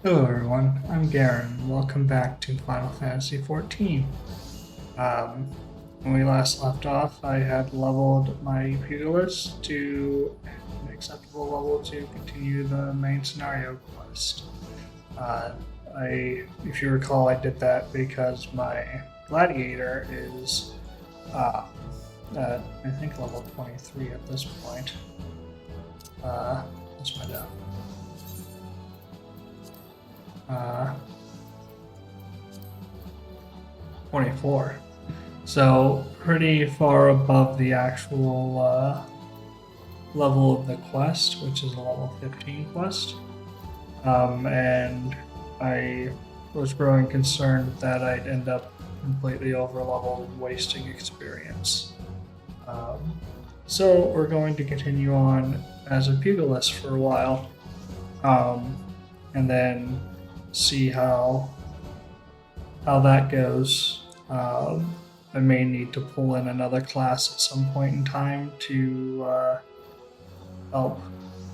Hello everyone, I'm Garen. Welcome back to Final Fantasy XIV. Um, when we last left off, I had leveled my pugilist to an acceptable level to continue the main scenario quest. Uh, if you recall, I did that because my gladiator is, uh, at, I think, level 23 at this point. Let's find out. Uh, 24. So pretty far above the actual level of the quest, which is a level 15 quest. And I was growing concerned that I'd end up completely over leveled, wasting experience. So we're going to continue on as a pugilist for a while, and then see how that goes. I may need to pull in another class at some point in time to help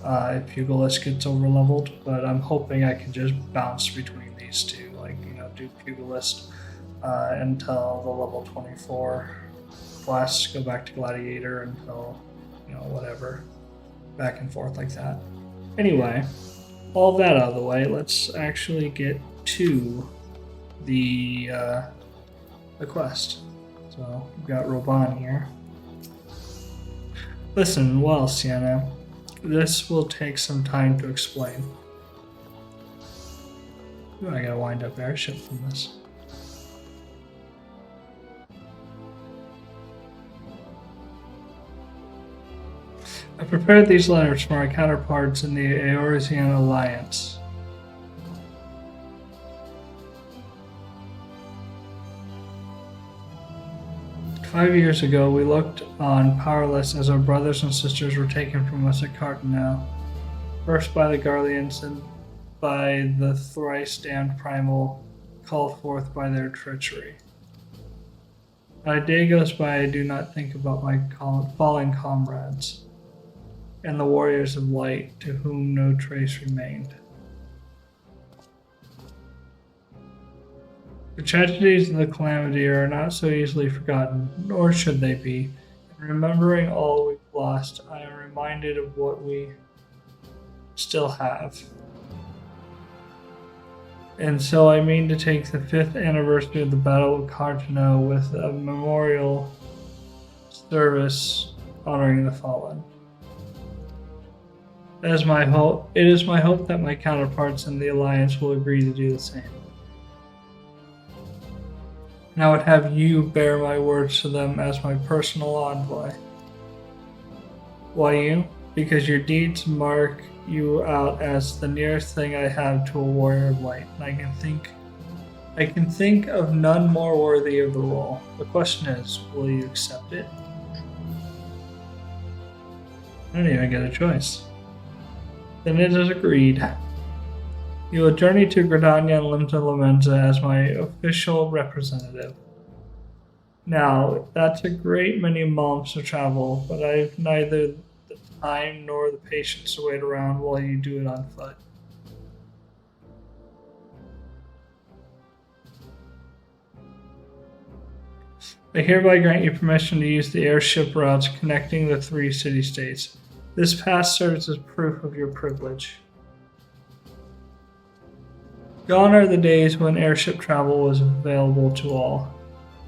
if Pugilist gets over leveled, but I'm hoping I can just bounce between these two, do Pugilist until the level 24 class, go back to Gladiator until, whatever, back and forth like that. Anyway, all that out of the way, let's actually get to the quest. So we've got Raubahn here. Listen well, Sienna. This will take some time to explain. Ooh, I got a wind-up airship from this. I prepared these letters for my counterparts in the Eorzean Alliance. "5 years ago, we looked on powerless as our brothers and sisters were taken from us at Cartonel, first by the Guardians and by the thrice-damned Primal, called forth by their treachery. Not a day goes by I do not think about my fallen comrades, and the warriors of light to whom no trace remained. The tragedies of the calamity are not so easily forgotten, nor should they be. In remembering all we've lost, I am reminded of what we still have. And so I mean to take the 5th anniversary of the Battle of Cartano with a memorial service honoring the fallen. It is my hope that my counterparts in the Alliance will agree to do the same. And I would have you bear my words to them as my personal envoy. Why you? Because your deeds mark you out as the nearest thing I have to a warrior of light, and I can think of none more worthy of the role. The question is, will you accept it?" I don't even get a choice. "Then it is agreed. You will journey to Gradania and Limta Lamenza as my official representative. Now, that's a great many months of travel, but I've neither the time nor the patience to wait around while you do it on foot. I hereby grant you permission to use the airship routes connecting the 3 city-states. This pass serves as proof of your privilege. Gone are the days when airship travel was available to all.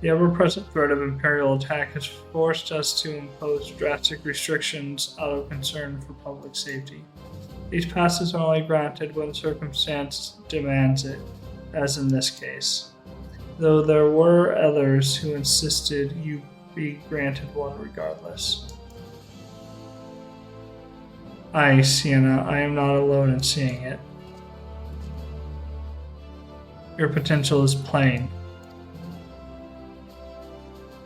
The ever-present threat of Imperial attack has forced us to impose drastic restrictions out of concern for public safety. These passes are only granted when circumstance demands it, as in this case, though there were others who insisted you be granted one regardless. Aye, Sienna, I am not alone in seeing it. Your potential is plain.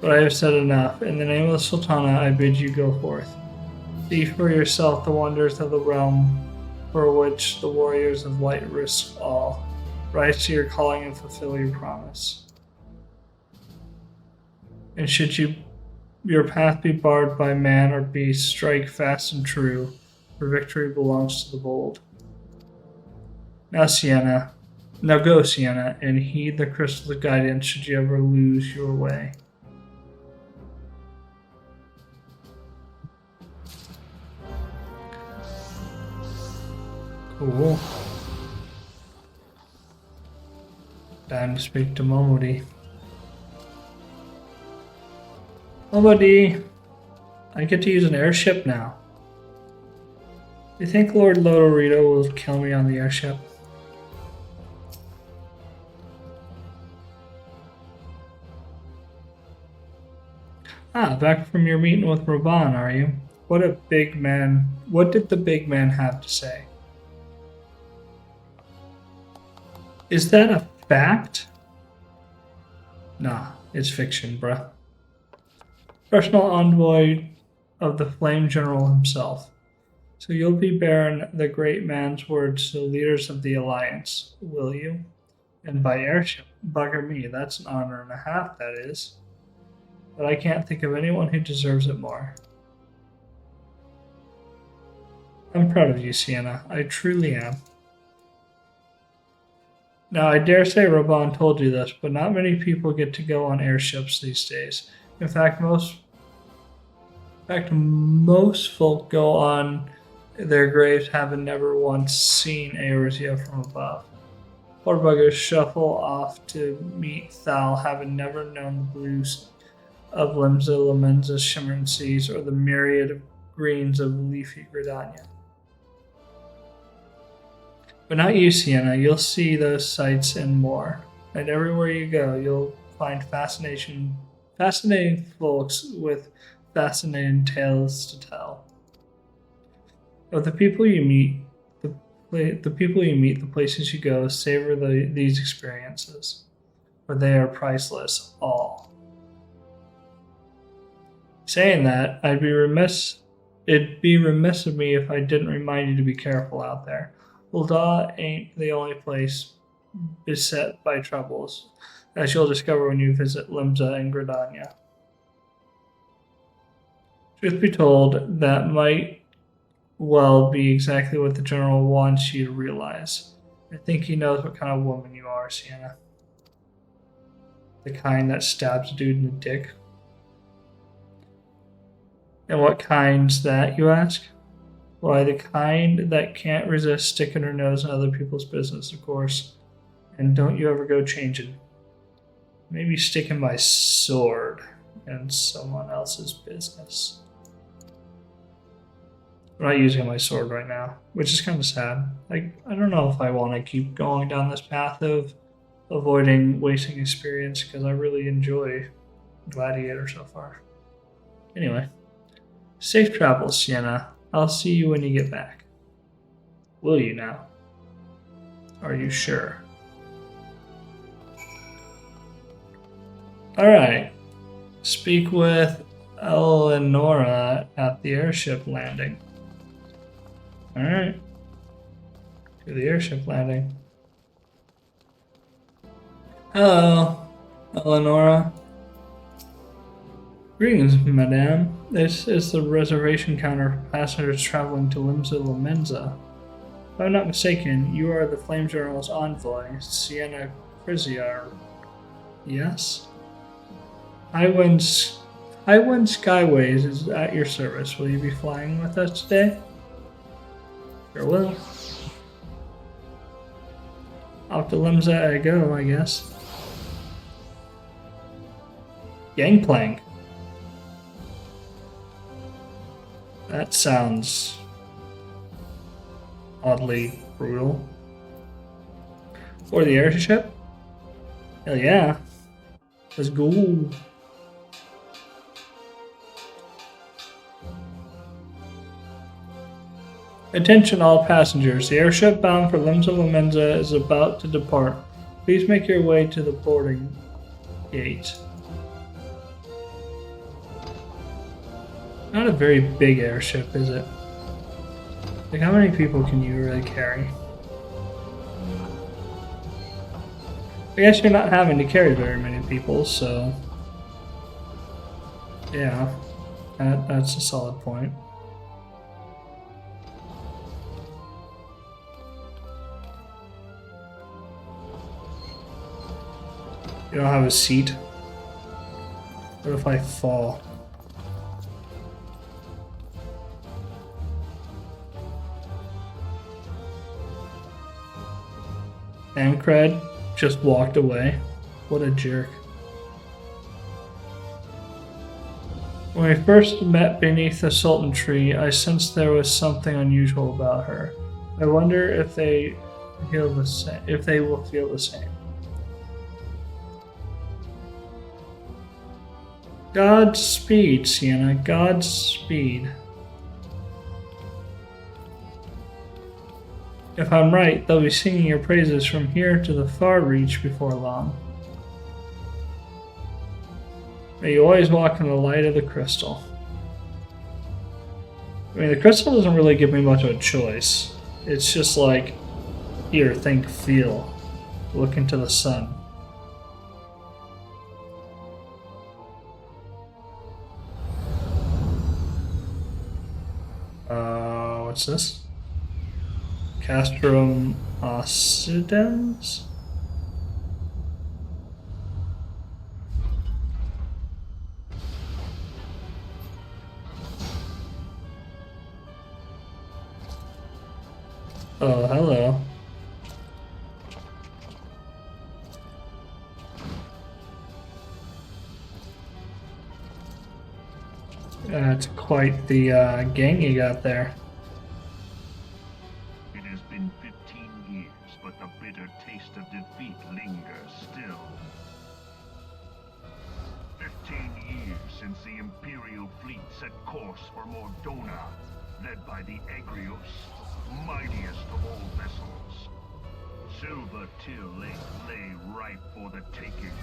But I have said enough. In the name of the Sultana, I bid you go forth. See for yourself the wonders of the realm for which the warriors of light risk all. Rise to your calling and fulfill your promise. And should your path be barred by man or beast, strike fast and true, for victory belongs to the bold." Now, Sienna. Now go, Sienna, and heed the crystal's guidance should you ever lose your way. Cool. Time to speak to Momodi. Momodi, I get to use an airship now. Do you think Lord Lodorito will kill me on the airship? Ah, back from your meeting with Raubahn, are you? What did the big man have to say? Is that a fact? Nah, it's fiction, bruh. Personal envoy of the Flame General himself. So you'll be bearing the great man's words to the leaders of the Alliance, will you? And by airship, bugger me, that's an honor and a half, that is. But I can't think of anyone who deserves it more. I'm proud of you, Sienna. I truly am. Now, I dare say Raubahn told you this, but not many people get to go on airships these days. In fact, most folk go on their graves having never once seen Eorzea from above. Poor buggers shuffle off to meet Thal, having never known the blues of Limsa Lomenza's shimmering seas or the myriad of greens of leafy Gridania. But not you, Sienna. You'll see those sights and more. And everywhere you go, you'll find fascinating folks with fascinating tales to tell. Of the people you meet, the places you go, savor these experiences, for they are priceless, all. Saying that, it'd be remiss of me if I didn't remind you to be careful out there. Ul'dah ain't the only place beset by troubles, as you'll discover when you visit Limsa and Gridania. Truth be told, that might well be exactly what the General wants you to realize. I think he knows what kind of woman you are, Sienna. The kind that stabs a dude in the dick. And what kind's that, you ask? Why, the kind that can't resist sticking her nose in other people's business, of course. And don't you ever go changing. Maybe sticking my sword in someone else's business. I'm not using my sword right now, which is kind of sad. I don't know if I want to keep going down this path of avoiding wasting experience, because I really enjoy Gladiator so far. Anyway, safe travels, Sienna. I'll see you when you get back. Will you now? Are you sure? Alright. Speak with Eleonora at the airship landing. Alright. To the airship landing. Hello, Eleonora. Greetings, madame. This is the reservation counter for passengers traveling to Limsa Lomenza. If I'm not mistaken, you are the Flame General's envoy, Sienna Criziar. Yes? Highwind Skyways is at your service. Will you be flying with us today? Sure will. Off to Limsa I go, I guess. Gangplank. That sounds oddly brutal. For the airship? Hell yeah. Let's go. Attention all passengers. The airship bound for Limsa Lomenza is about to depart. Please make your way to the boarding gate. Not a very big airship, is it? Like, how many people can you really carry? I guess you're not having to carry very many people, so... yeah, that's a solid point. You don't have a seat? What if I fall? Amcred just walked away. What a jerk. When we first met beneath the Sultan tree, I sensed there was something unusual about her. I wonder if they feel the same. If they will feel the same. Godspeed, Sienna. Godspeed. If I'm right, they'll be singing your praises from here to the far reach before long. May you always walk in the light of the crystal. I mean, the crystal doesn't really give me much of a choice. It's just like, here, think, feel. Look into the sun. What's this? Castrum oscillans? Oh, hello. That's quite the gang you got there. It has been 15 years, but the bitter taste of defeat lingers still. 15 years since the Imperial fleet set course for Mordona, led by the Agrios, mightiest of all vessels. Silver Till Lake lay ripe for the taking,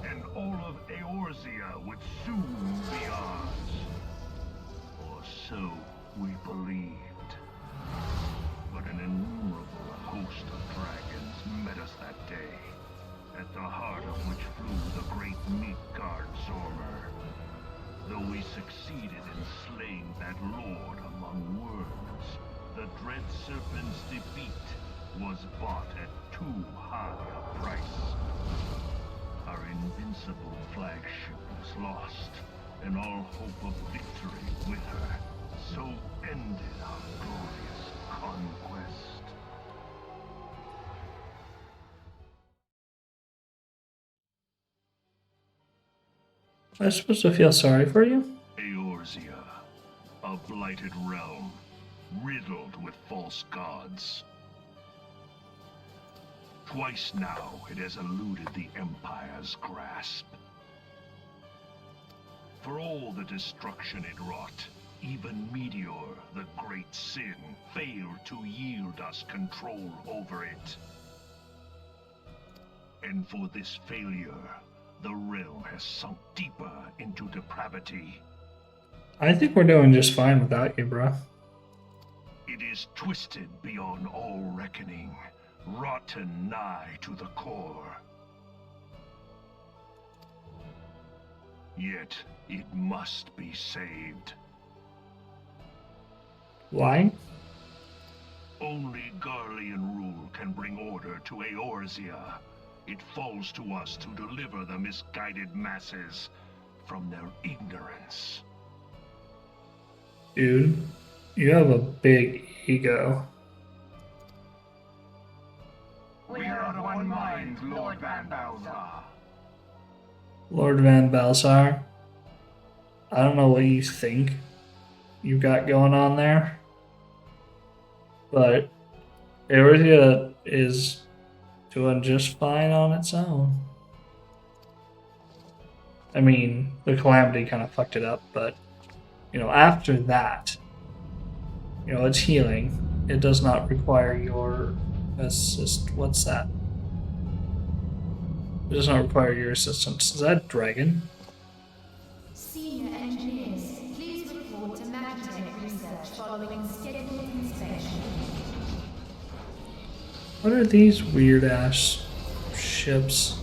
and all of Eorzea would soon be ours. Or so we believed. But an innumerable host of dragons met us that day, at the heart of which flew the great Midgard Zormer. Though we succeeded in slaying that lord among worms, the dread serpent's defeat was bought at too high a price. Our invincible flagship was lost, and all hope of victory with her. So ended our glorious conquest. I'm supposed to feel sorry for you? Eorzea, a blighted realm, riddled with false gods. Twice now it has eluded the Empire's grasp. For all the destruction it wrought, even Meteor, the great sin, failed to yield us control over it. And for this failure, the realm has sunk deeper into depravity. I think we're doing just fine without you, bro. It is twisted beyond all reckoning, rotten nigh to the core. Yet, it must be saved. Why? Only Garlean rule can bring order to Eorzea. It falls to us to deliver the misguided masses from their ignorance. Dude, you have a big ego. We are of one mind, Lord Van Balzar. Lord Van Balzar, I don't know what you think you got going on there, but Eorzea is doing just fine on its own. I mean, the Calamity kind of fucked it up, but, you know, after that, you know, it's healing. It does not require your assist. What's that? It does not require your assistance. Is that a dragon? Senior engineers, please report to Magitech research following scheduled inspection. What are these weird ass ships?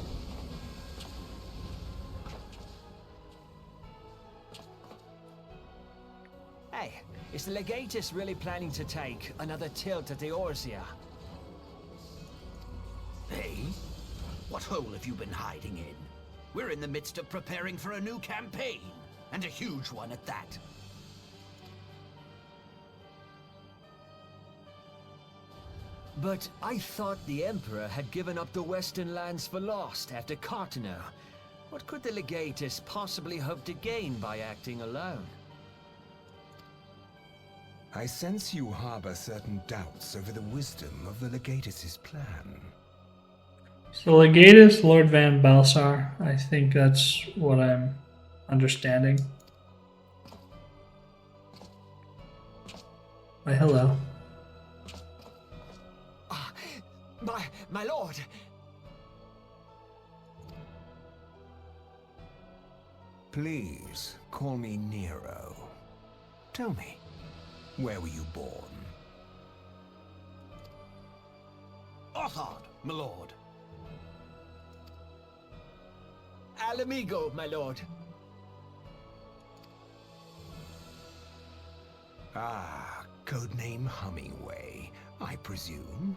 Hey, is the Legatus really planning to take another tilt at Eorzea? Hey? What hole have you been hiding in? We're in the midst of preparing for a new campaign, and a huge one at that. But I thought the Emperor had given up the Western lands for lost after Cartano. What could the Legatus possibly hope to gain by acting alone? I sense you harbor certain doubts over the wisdom of the Legatus's plan. So Legatus, Lord Van Balsar. I think that's what I'm understanding. Why, hello. My lord! Please, call me Nero. Tell me, where were you born? Othard, my lord. Alamigo, my lord. Ah, codename Hummingway, I presume.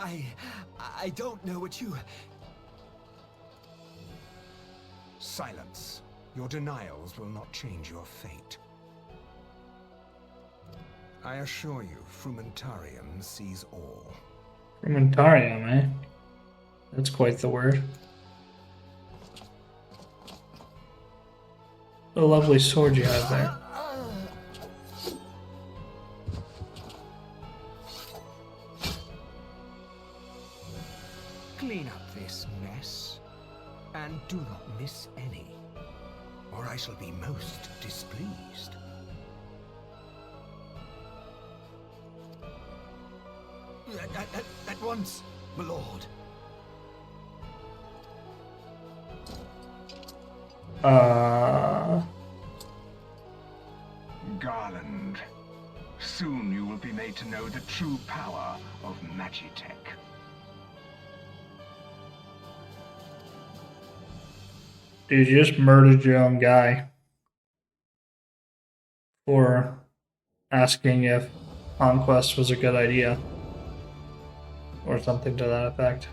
I don't know what you... Silence. Your denials will not change your fate. I assure you, Frumentarium sees all. Frumentarium, eh? That's quite the word. What a lovely sword you have there. Clean up this mess, and do not miss any, or I shall be most displeased. At once, my lord. Garland, soon you will be made to know the true power of Magitech. Dude, you just murdered your own guy for asking if conquest was a good idea. Or something to that effect.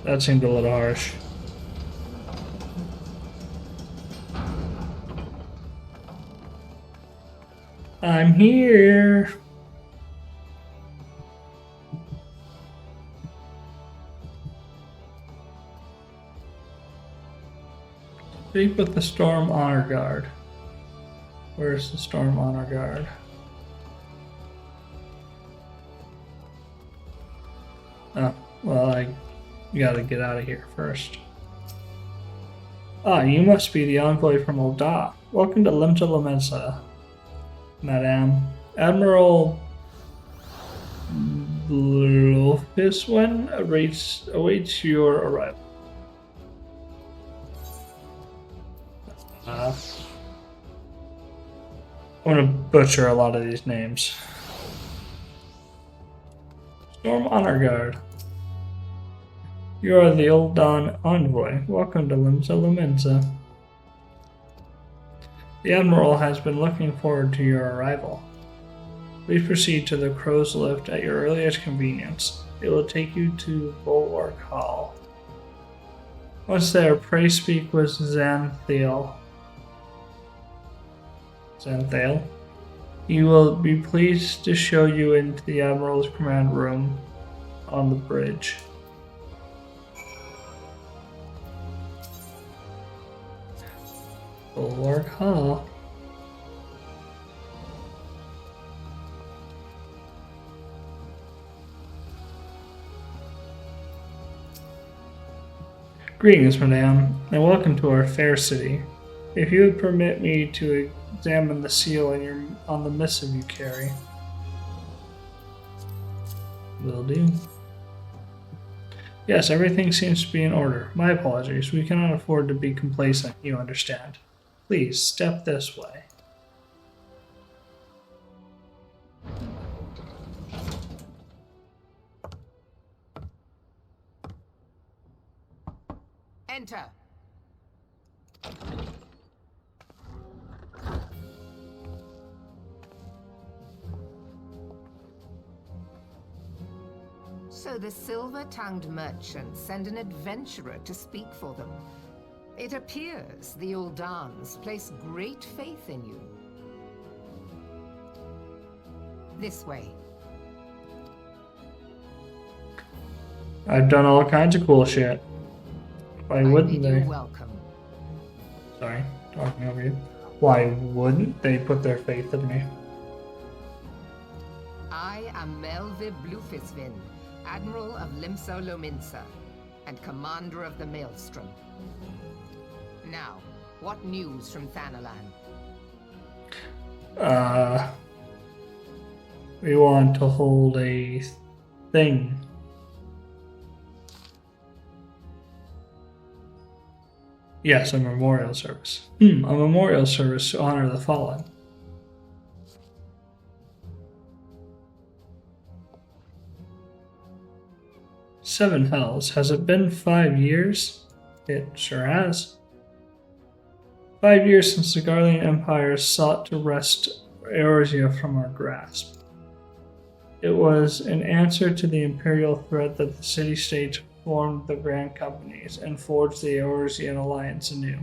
That seemed a little harsh. I'm here. Speak with the Storm Honor Guard. Where's the Storm Honor Guard? Oh, well, I gotta get out of here first. Ah, you must be the envoy from Ul'dah. Welcome to Limta Lamensa, Madame. Admiral Blofiswen awaits your arrival. I'm gonna butcher a lot of these names. Storm Honor Guard. You are the Ul'dah envoy. Welcome to Limsa Lumensa. The Admiral has been looking forward to your arrival. Please proceed to the Crow's Lift at your earliest convenience. It will take you to Bulwark Hall. Once there, pray speak with Xanthael. He will be pleased to show you into the Admiral's command room on the bridge. Bulwark Hall. Greetings, madame, and welcome to our fair city. If you would permit me to examine the seal on the missive you carry. Will do. Yes, everything seems to be in order. My apologies. We cannot afford to be complacent, you understand. Please, step this way. Enter. So the silver-tongued merchants send an adventurer to speak for them. It appears the Uldans place great faith in you. This way. I've done all kinds of cool shit. Why wouldn't bid you they? welcome. Sorry, talking over you. Why wouldn't they put their faith in me? I am Melve Blufisvin, Admiral of Limso Lominsa, and Commander of the Maelstrom. Now, what news from Thanalan? We want to hold a thing. Yes, a memorial service. A memorial service to honor the fallen. Seven hells. Has it been 5 years? It sure has. 5 years since the Garlean Empire sought to wrest Eorzea from our grasp. It was an answer to the imperial threat that the city-states formed the Grand Companies and forged the Eorzean alliance anew.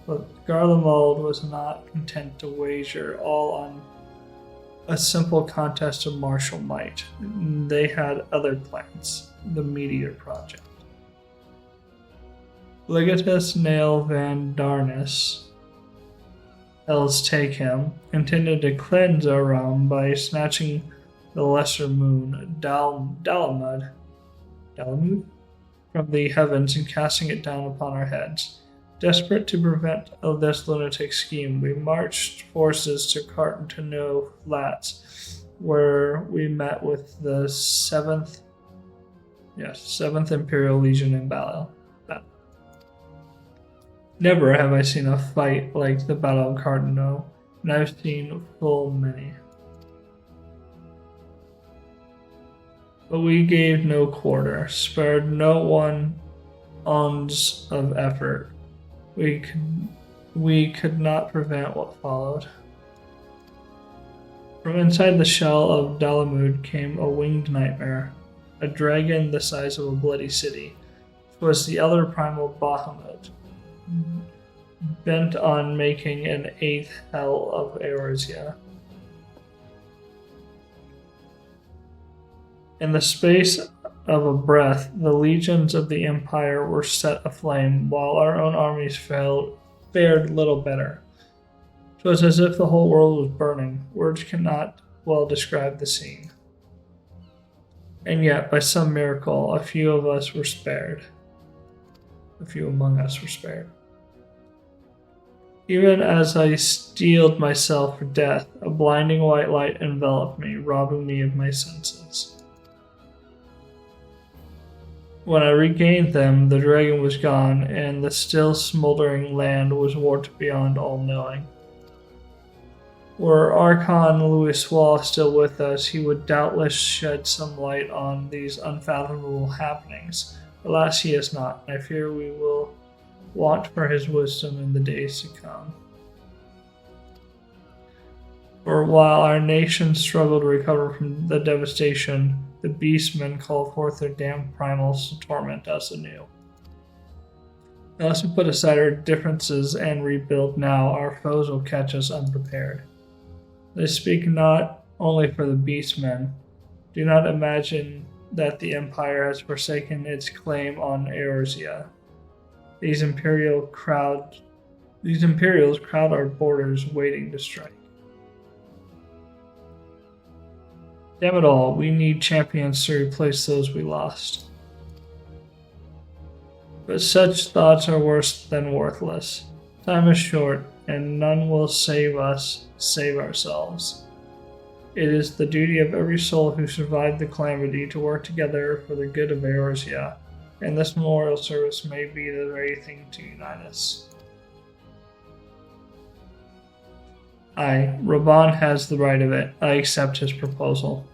But Garlemald was not content to wager all on a simple contest of martial might. They had other plans, the Meteor Project. Legatus Nail Van Darnus, Hell's Take Him, intended to cleanse our realm by snatching the lesser moon, Dalamud, from the heavens and casting it down upon our heads. Desperate to prevent this lunatic scheme, we marched forces to Cartentano Flats, where we met with the 7th Imperial Legion in battle. Never have I seen a fight like the Battle of Cartentano, and I've seen full many. But we gave no quarter, spared no one ounce of effort. We could not prevent what followed. From inside the shell of Dalamud came a winged nightmare, a dragon the size of a bloody city. It was the elder primal Bahamut, bent on making an 8th hell of Eorzea. In the space of a breath, the legions of the Empire were set aflame, while our own armies fared little better. It was as if the whole world was burning. Words cannot well describe the scene. And yet, by some miracle, a few of us were spared. A few among us were spared. Even as I steeled myself for death, a blinding white light enveloped me, robbing me of my senses. When I regained them, the dragon was gone, and the still smoldering land was warped beyond all knowing. Were Archon Louis Wall still with us, he would doubtless shed some light on these unfathomable happenings. Alas, he is not, and I fear we will want for his wisdom in the days to come. For while our nation struggled to recover from the devastation, the beastmen called forth their damned primals to torment us anew. Unless we put aside our differences and rebuild now, our foes will catch us unprepared. They speak not only for the beastmen. Do not imagine that the Empire has forsaken its claim on Eorzea. These Imperials crowd our borders, waiting to strike. Damn it all, we need champions to replace those we lost. But such thoughts are worse than worthless. Time is short, and none will save us, save ourselves. It is the duty of every soul who survived the calamity to work together for the good of Eorzea, and this memorial service may be the very thing to unite us. Raubahn has the right of it. I accept his proposal.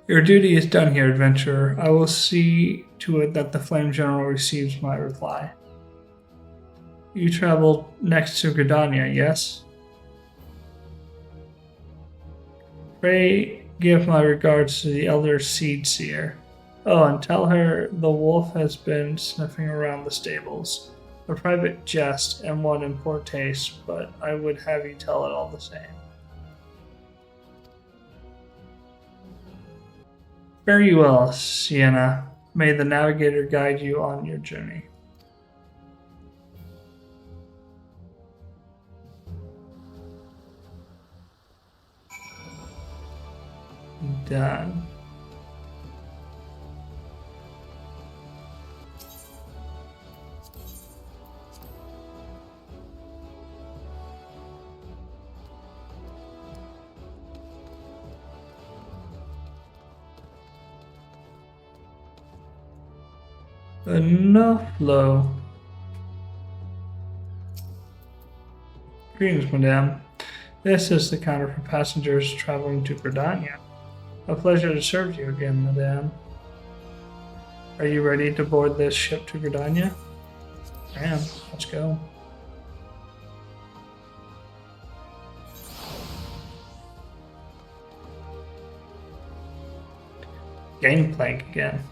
Your duty is done here, adventurer. I will see to it that the Flame General receives my reply. You traveled next to Gridania, yes? Pray give my regards to the Elder Seed Seer. Oh, and tell her the wolf has been sniffing around the stables. A private jest and one in poor taste, but I would have you tell it all the same. Fare you well, Sienna. May the navigator guide you on your journey. Done. Enough low. Greetings, madame. This is the counter for passengers traveling to Gridania. A pleasure to serve you again, madame. Are you ready to board this ship to Gridania? I am. Let's go. Gangplank again.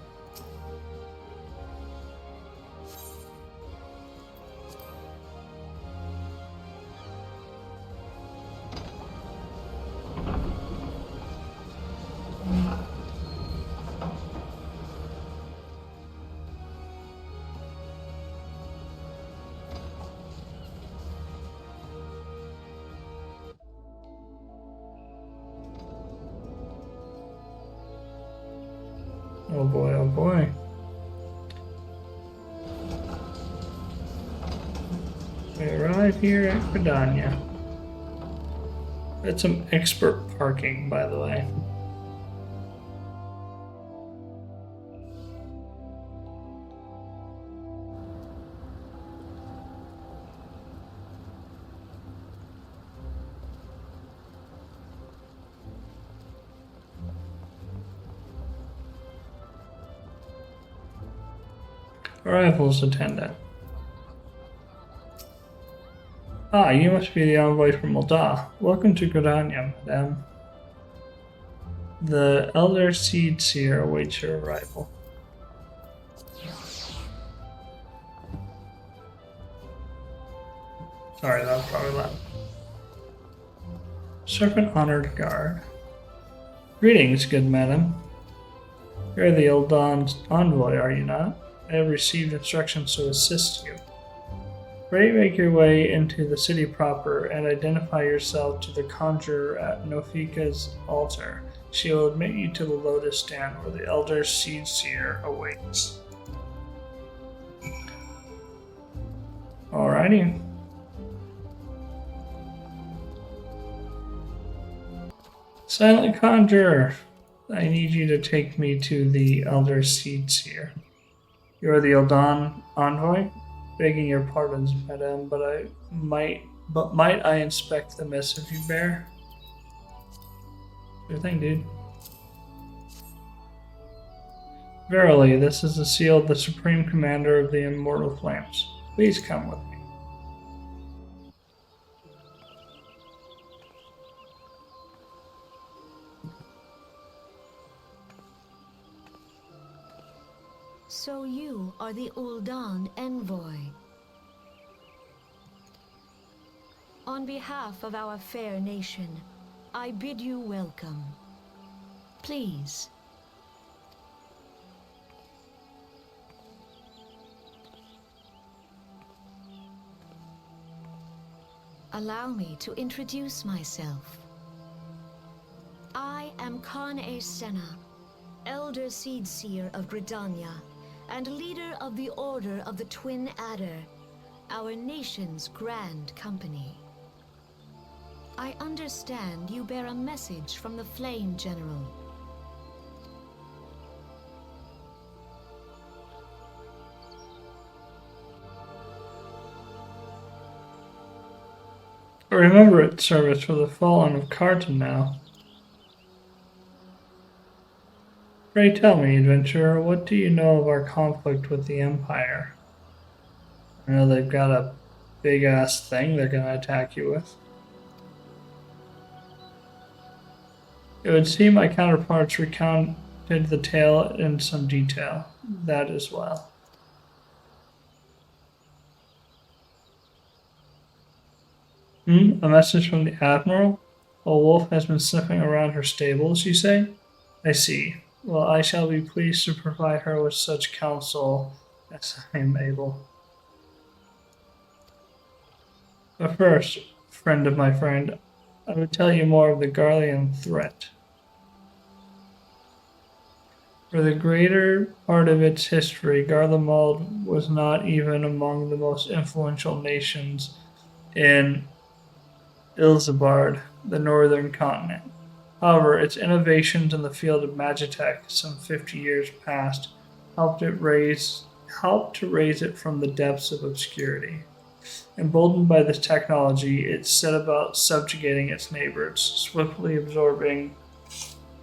Oh boy, oh boy. We arrive here at Gridania. That's some expert parking, by the way. Arrivals attendant. Ah, you must be the envoy from Mulda. Welcome to Gridania, madame. The Elder Seed Seer awaits your arrival. Sorry, that was probably loud. Serpent Honored Guard. Greetings, good madam. You're the Eldon's envoy, are you not? I have received instructions to assist you. Pray make your way into the city proper and identify yourself to the conjurer at Nofika's altar. She will admit you to the lotus stand where the Elder Seed Seer awaits. Alrighty. Silent Conjurer, I need you to take me to the Elder Seed Seer. You are the Eldon envoy? Begging your pardons, madame, but might I inspect the missive you bear? Sure thing, dude. Verily, this is the seal of the Supreme Commander of the Immortal Flames. Please come with me. So you are the Ul'dan envoy. On behalf of our fair nation, I bid you welcome. Please. Allow me to introduce myself. I am Khan-e Senna, Elder Seed Seer of Gridania, and leader of the Order of the Twin Adder, our nation's grand company. I understand you bear a message from the Flame General. Remember it, service for the fallen of Carton now. Pray tell me, adventurer, what do you know of our conflict with the Empire? I know they've got a big-ass thing they're going to attack you with. It would seem my counterparts recounted the tale in some detail. That as well. A message from the Admiral? A wolf has been sniffing around her stables, you say? I see. Well, I shall be pleased to provide her with such counsel as I am able. But first, friend of my friend, I would tell you more of the Garlean threat. For the greater part of its history, Garlemald was not even among the most influential nations in Ilsabard, the northern continent. However, its innovations in the field of magitech some 50 years past helped to raise it from the depths of obscurity. Emboldened by this technology, it set about subjugating its neighbors, swiftly absorbing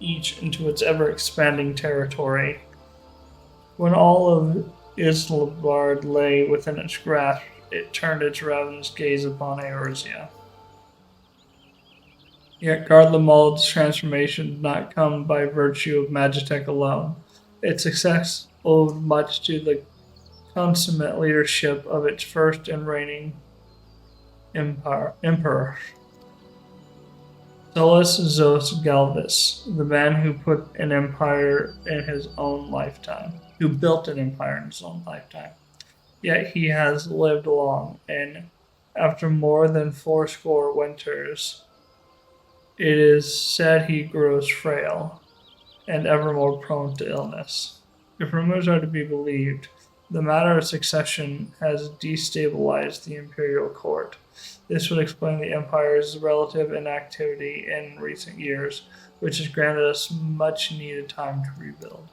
each into its ever-expanding territory. When all of Islabard lay within its grasp, it turned its ravenous gaze upon Eorzea. Yet Garlemald's transformation did not come by virtue of magitech alone. Its success owed much to the consummate leadership of its first and reigning emperor, Solus Zos Galvis, the man who put an empire in his own lifetime, who built an empire in his own lifetime. Yet he has lived long, and after more than 80 winters, it is said he grows frail and ever more prone to illness. If rumors are to be believed, the matter of succession has destabilized the imperial court. This would explain the empire's relative inactivity in recent years, which has granted us much needed time to rebuild.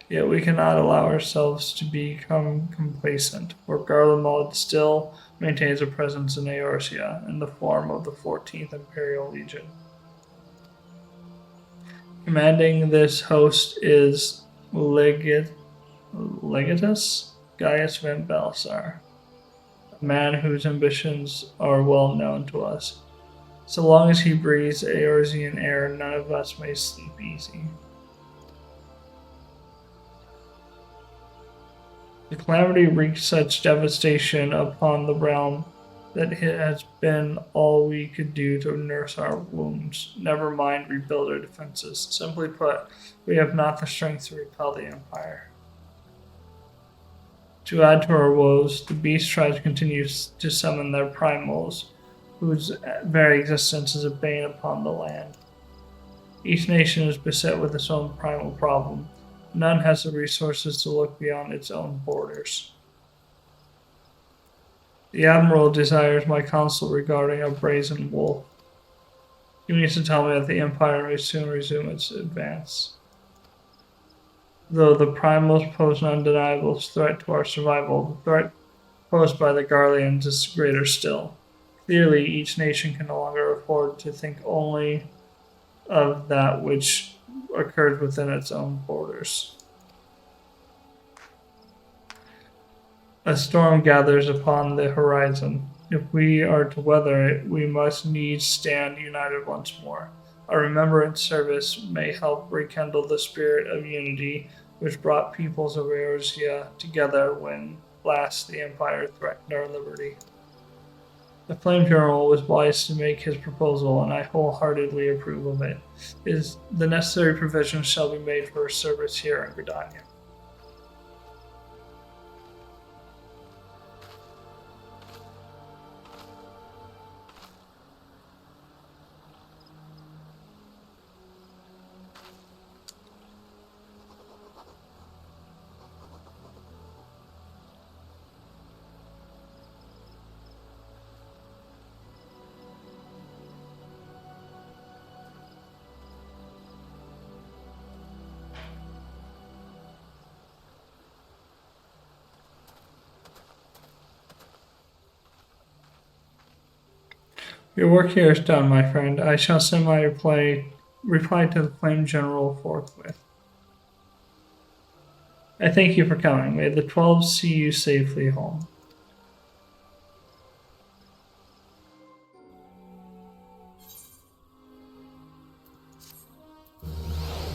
Yet we cannot allow ourselves to become complacent, for Garlemald still maintains a presence in Eorzea in the form of the 14th Imperial Legion. Commanding this host is Legatus Gaius van Balsar, a man whose ambitions are well known to us. So long as he breathes Eorzean air, none of us may sleep easy. The calamity wreaked such devastation upon the realm that it has been all we could do to nurse our wounds, never mind rebuild our defenses. Simply put, we have not the strength to repel the Empire. To add to our woes, the beast tribes continue to summon their primals, whose very existence is a bane upon the land. Each nation is beset with its own primal problem. None has the resources to look beyond its own borders. The Admiral desires my counsel regarding a brazen wolf. He needs to tell me that the Empire may soon resume its advance. Though the primals pose an undeniable threat to our survival, the threat posed by the Garleans is greater still. Clearly, each nation can no longer afford to think only of that which occurs within its own borders. A storm gathers upon the horizon. If we are to weather it, we must needs stand united once more. Our remembrance service may help rekindle the spirit of unity which brought peoples of Eorzea together when last the Empire threatened our liberty. The Flame General was wise to make his proposal, and I wholeheartedly approve of it. The necessary provisions shall be made for his service here in Gridania. Your work here is done, my friend. I shall send my reply replied to the Flame General forthwith. I thank you for coming. May the 12 see you safely home.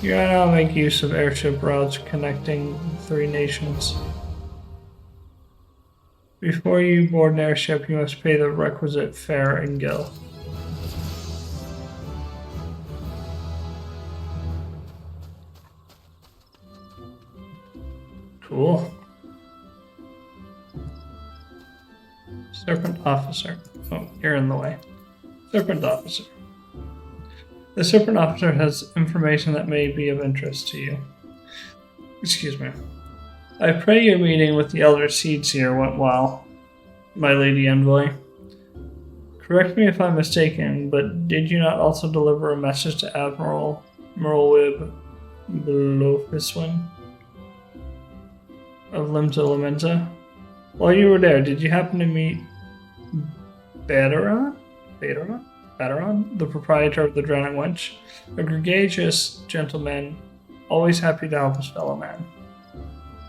You now make use of airship routes connecting the three nations. Before you board an airship, you must pay the requisite fare and go. Cool. Serpent Officer. Oh, you're in the way. Serpent Officer. The Serpent Officer has information that may be of interest to you. Excuse me. I pray your meeting with the Elder Seedseer went well, my Lady Envoy. Correct me if I'm mistaken, but did you not also deliver a message to Admiral Merlwib Blofiswin of Limsa? While you were there, did you happen to meet Baderon, the proprietor of the Drowning Wench? A gregarious gentleman, always happy to help his fellow man.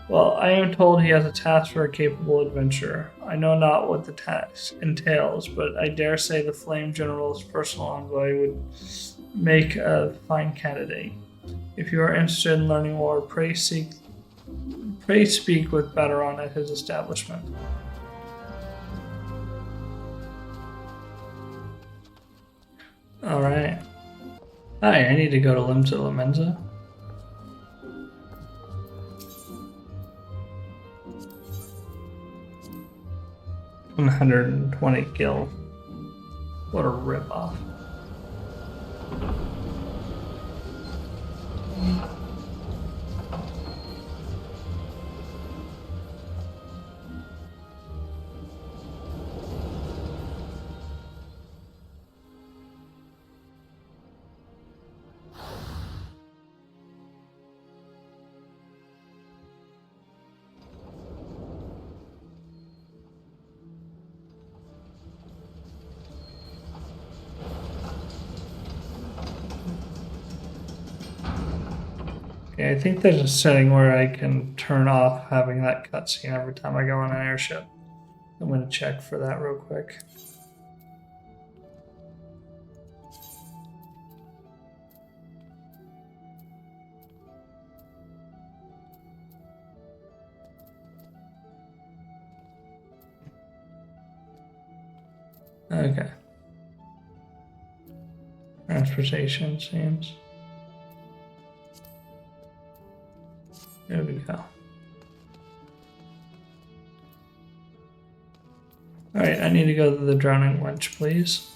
Well, I am told he has a task for a capable adventurer. I know not what the task entails, but I dare say the Flame General's personal envoy would make a fine candidate. If you are interested in learning more, pray speak with Baderon at his establishment. Alright. Hi, I need to go to Limsa. 120 gil. What a ripoff. Okay, I think there's a setting where I can turn off having that cutscene every time I go on an airship. I'm going to check for that real quick. Okay. Transportation seems. There we go. Alright, I need to go to the Drowning Wench, please.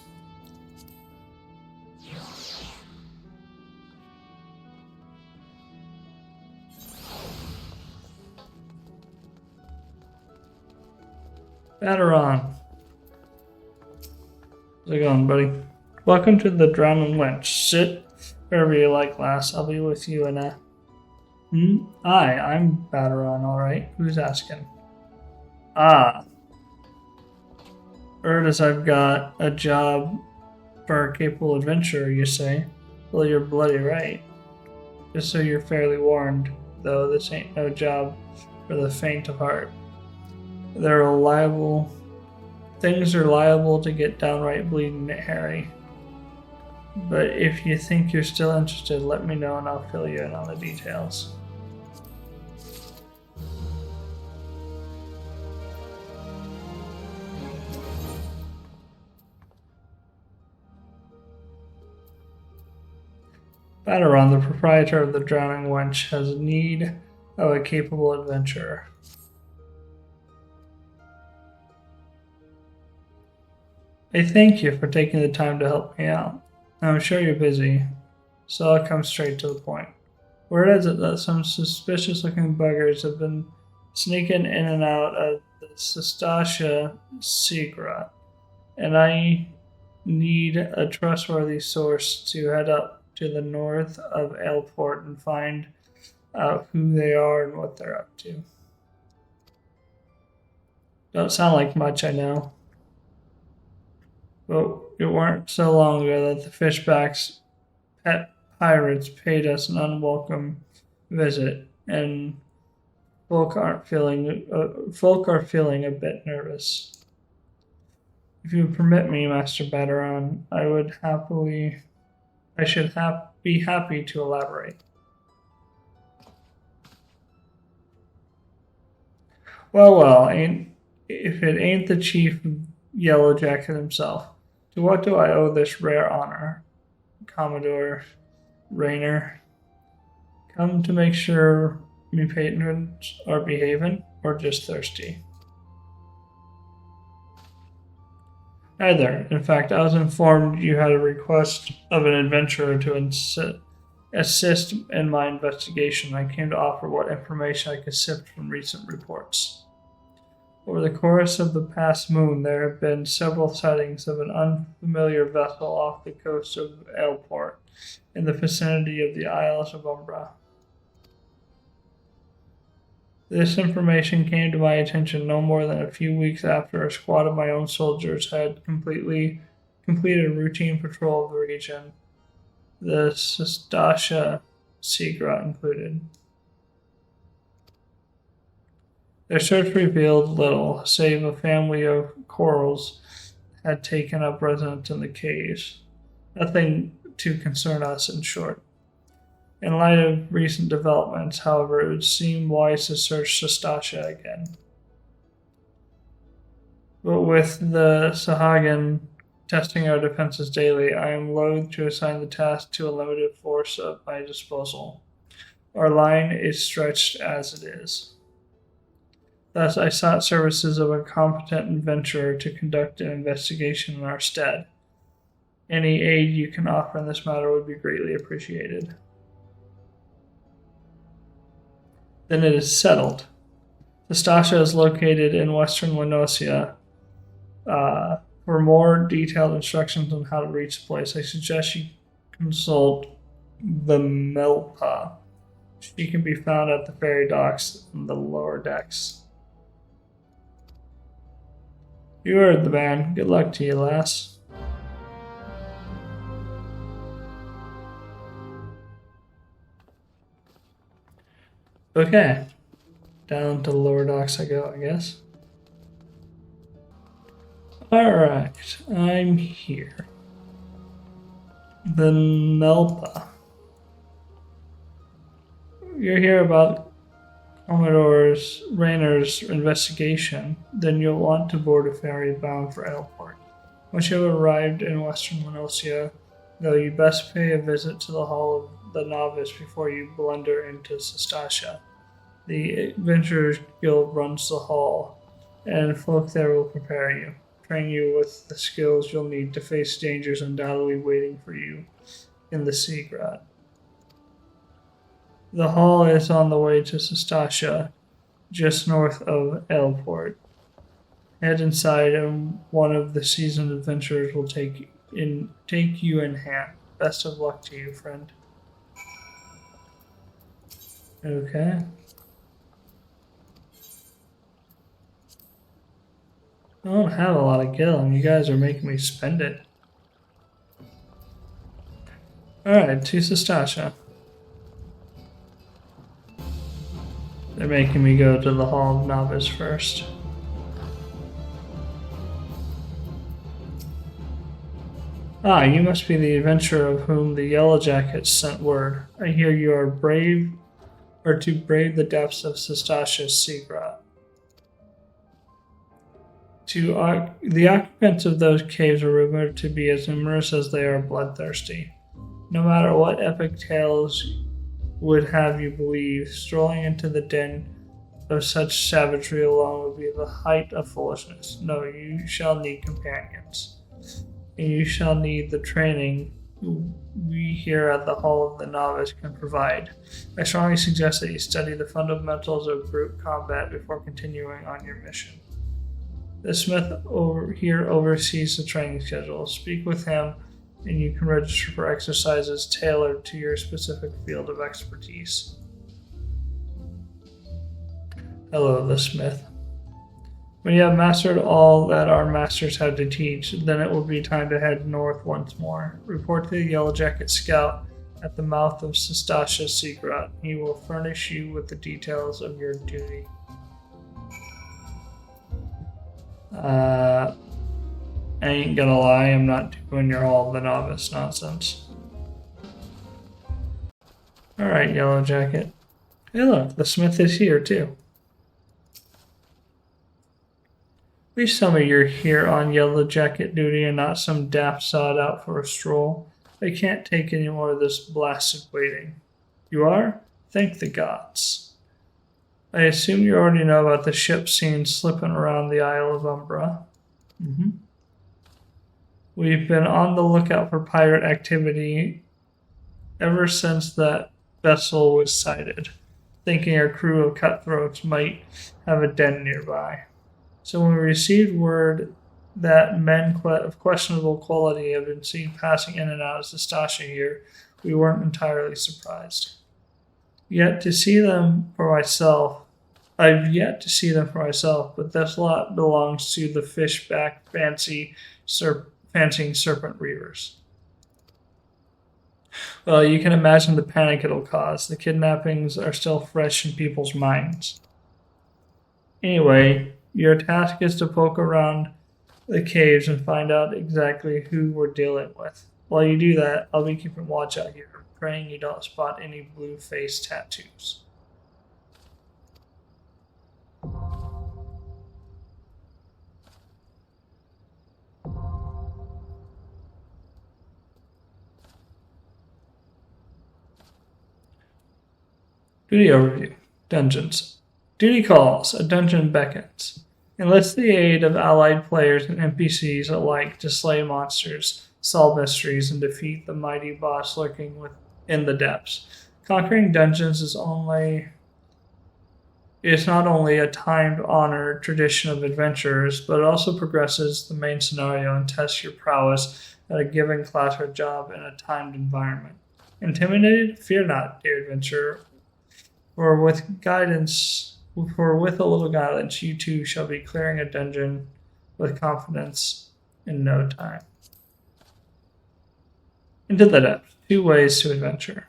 Baderon. How's it going, buddy? Welcome to the Drowning Wench. Sit wherever you like, lass. I'll be with you in a... Hi, I'm Baderon, alright. Who's asking? Ah. Heard as I've got a job for a capable adventurer, you say? Well, you're bloody right. Just so you're fairly warned, though, this ain't no job for the faint of heart. Things are liable to get downright bleeding hairy. But if you think you're still interested, let me know and I'll fill you in on the details. Baderon, the proprietor of the Drowning Wench, has need of a capable adventurer. I thank you for taking the time to help me out. I'm sure you're busy, so I'll come straight to the point. Word is it that some suspicious-looking buggers have been sneaking in and out of the Sastasha I, and I need a trustworthy source to head up to the north of Aleport and find out who they are and what they're up to. Don't sound like much, I know. But it weren't so long ago that the Fishback's pet pirates paid us an unwelcome visit, and folk are feeling a bit nervous. If you permit me, Master Baderon, I should be happy to elaborate. Well, if it ain't the Chief Yellow Jacket himself. To what do I owe this rare honor, Commodore Raynor? Come to make sure me patrons are behaving, or just thirsty? Neither. In fact, I was informed you had a request of an adventurer to assist in my investigation. I came to offer what information I could sift from recent reports. Over the course of the past moon, there have been several sightings of an unfamiliar vessel off the coast of Ailport, in the vicinity of the Isles of Umbra. This information came to my attention no more than a few weeks after a squad of my own soldiers had completed routine patrol of the region, the Sastasha I included. Their search revealed little, save a family of corals had taken up residence in the caves. Nothing to concern us, in short. In light of recent developments, however, it would seem wise to search Sastasha again. But with the Sahagin testing our defenses daily, I am loath to assign the task to a limited force at my disposal. Our line is stretched as it is. Thus, I sought services of a competent adventurer to conduct an investigation in our stead. Any aid you can offer in this matter would be greatly appreciated. Then it is settled. Sastasha is located in western Wenosia. For more detailed instructions on how to reach the place, I suggest you consult the Melpa. She can be found at the ferry docks in the lower decks. You heard the man. Good luck to you, lass. Okay. Down to the lower docks I go, I guess. Alright, I'm here. The Melpa. You're here about Commodore Raynor's investigation, then you'll want to board a ferry bound for Ailport. Once you have arrived in western Wenosia, though, you best pay a visit to the Hall of the Novice before you blunder into Sastasha. The Adventurers Guild runs the hall, and folk there will prepare you, train you with the skills you'll need to face dangers undoubtedly waiting for you in the Seagrad. The hall is on the way to Sastasha, just north of Ailport. Head inside, and one of the seasoned adventurers will take you in hand. Best of luck to you, friend. Okay. I don't have a lot of gil, and you guys are making me spend it. Alright, to Sastasha. They're making me go to the Hall of Novice first. Ah, you must be the adventurer of whom the Yellow Jackets sent word. I hear you are to brave the depths of Sastasha's Seagrot. The occupants of those caves are rumored to be as numerous as they are bloodthirsty. No matter what epic tales would have you believe, strolling into the den of such savagery alone would be the height of foolishness. No, you shall need companions, and you shall need the training we here at the Hall of the Novice can provide. I strongly suggest that you study the fundamentals of brute combat before continuing on your mission. The smith here oversees the training schedule. Speak with him, and you can register for exercises tailored to your specific field of expertise. Hello, the smith. When you have mastered all that our masters have to teach, then it will be time to head north once more. Report to the Yellow Jacket Scout at the mouth of Sastasha I. He will furnish you with the details of your duty. I ain't gonna lie, I'm not doing your Hall of the Novice nonsense. Alright, Yellow Jacket. Hey look, the smith is here too. Please tell me you're here on Yellow Jacket duty and not some daft sod out for a stroll. I can't take any more of this blasted waiting. You are? Thank the gods. I assume you already know about the ship seen slipping around the Isle of Umbra. We've been on the lookout for pirate activity ever since that vessel was sighted, thinking our crew of cutthroats might have a den nearby. So when we received word that men of questionable quality have been seen passing in and out of Sastasha here, we weren't entirely surprised. I've yet to see them for myself, but this lot belongs to the fish-backed fancying serpent reavers. Well, you can imagine the panic it'll cause. The kidnappings are still fresh in people's minds. Anyway, your task is to poke around the caves and find out exactly who we're dealing with. While you do that, I'll be keeping watch out here, praying you don't spot any blue face tattoos. Duty overview. Dungeons. Duty calls. A dungeon beckons. Enlist the aid of allied players and NPCs alike to slay monsters, solve mysteries, and defeat the mighty boss lurking within the depths. Conquering dungeons is not only a time-honored tradition of adventurers, but it also progresses the main scenario and tests your prowess at a given class or job in a timed environment. Intimidated? Fear not, dear adventurer. For with a little guidance, you too shall be clearing a dungeon with confidence in no time. Into the depths. 2 ways to adventure.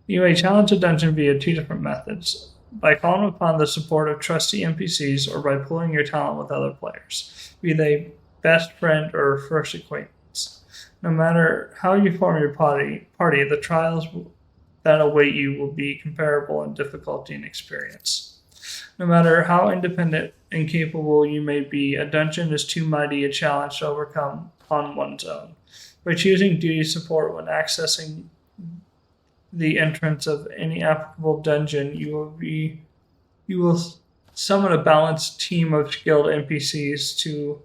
You may challenge a dungeon via 2 different methods. By calling upon the support of trusty NPCs or by pooling your talent with other players, be they best friend or first acquaintance. No matter how you form your party, the trials that await you will be comparable in difficulty and experience. No matter how independent and capable you may be, a dungeon is too mighty a challenge to overcome on one's own. By choosing duty support when accessing the entrance of any applicable dungeon, you will summon a balanced team of skilled NPCs to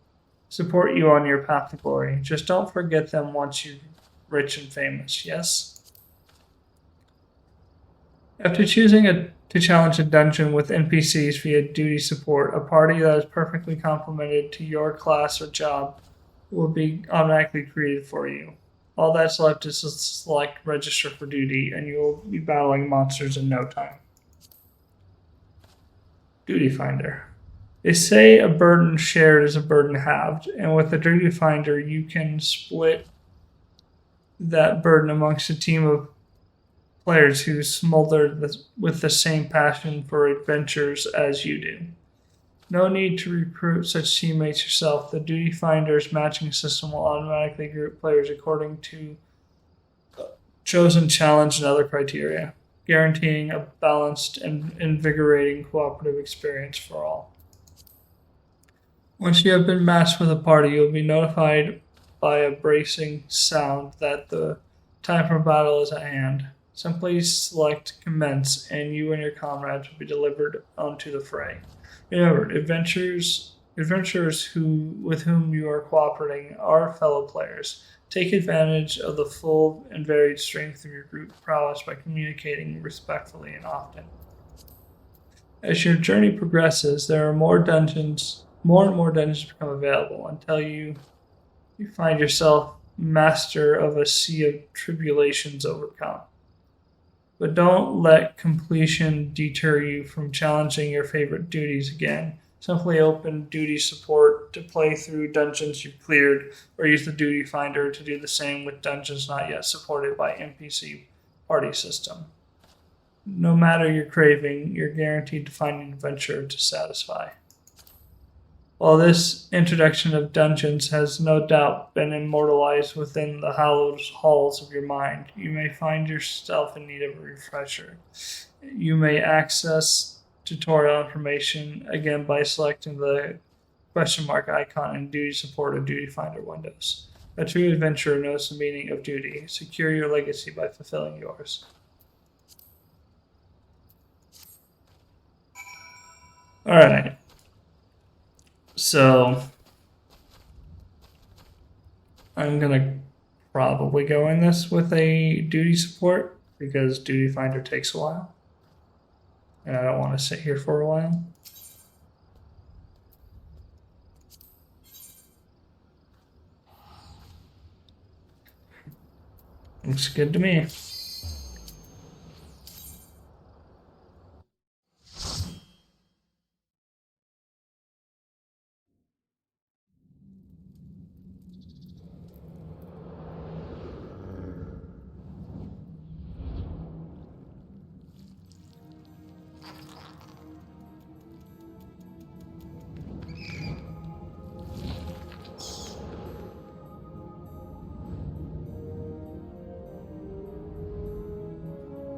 support you on your path to glory. Just don't forget them once you're rich and famous, yes? After choosing to challenge a dungeon with NPCs via duty support, a party that is perfectly complemented to your class or job will be automatically created for you. All that's left is to select register for duty, and you will be battling monsters in no time. Duty Finder. They say a burden shared is a burden halved, and with the Duty Finder you can split that burden amongst a team of players who smolder with the same passion for adventures as you do. No need to recruit such teammates yourself. The Duty Finder's matching system will automatically group players according to chosen challenge and other criteria, guaranteeing a balanced and invigorating cooperative experience for all. Once you have been matched with a party, you will be notified by a bracing sound that the time for battle is at hand. Simply select Commence, and you and your comrades will be delivered onto the fray. Remember, adventurers with whom you are cooperating are fellow players. Take advantage of the full and varied strength of your group prowess by communicating respectfully and often. As your journey progresses, there are more and more dungeons become available until you find yourself master of a sea of tribulations overcome. But don't let completion deter you from challenging your favorite duties again. Simply open duty support to play through dungeons you've cleared, or use the Duty Finder to do the same with dungeons not yet supported by NPC party system. No matter your craving, you're guaranteed to find an adventure to satisfy. While this introduction of dungeons has no doubt been immortalized within the hallowed halls of your mind, you may find yourself in need of a refresher. You may access tutorial information again by selecting the question mark icon in Duty Support or Duty Finder windows. A true adventurer knows the meaning of duty. Secure your legacy by fulfilling yours. Alright. So, I'm going to probably go in this with a duty support because Duty Finder takes a while. And I don't want to sit here for a while. Looks good to me.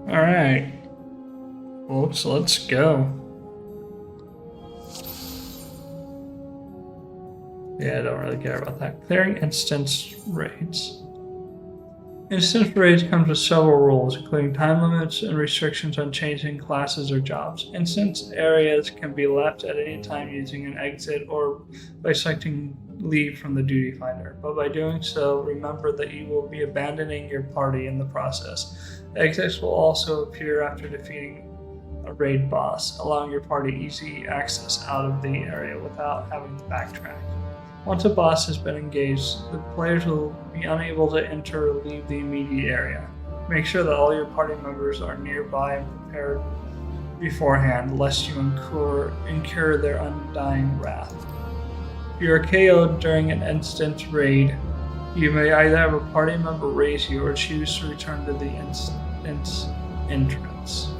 Alright. Folks, let's go. Yeah, I don't really care about that. Clearing instance raids. Instance raids comes with several rules, including time limits and restrictions on changing classes or jobs. Instance areas can be left at any time using an exit or by selecting leave from the Duty Finder, but by doing so, remember that you will be abandoning your party in the process. Exits will also appear after defeating a raid boss, allowing your party easy access out of the area without having to backtrack. Once a boss has been engaged, the players will be unable to enter or leave the immediate area. Make sure that all your party members are nearby and prepared beforehand, lest you incur their undying wrath. If you are KO'd during an instance raid, you may either have a party member raise you or choose to return to the instance entrance.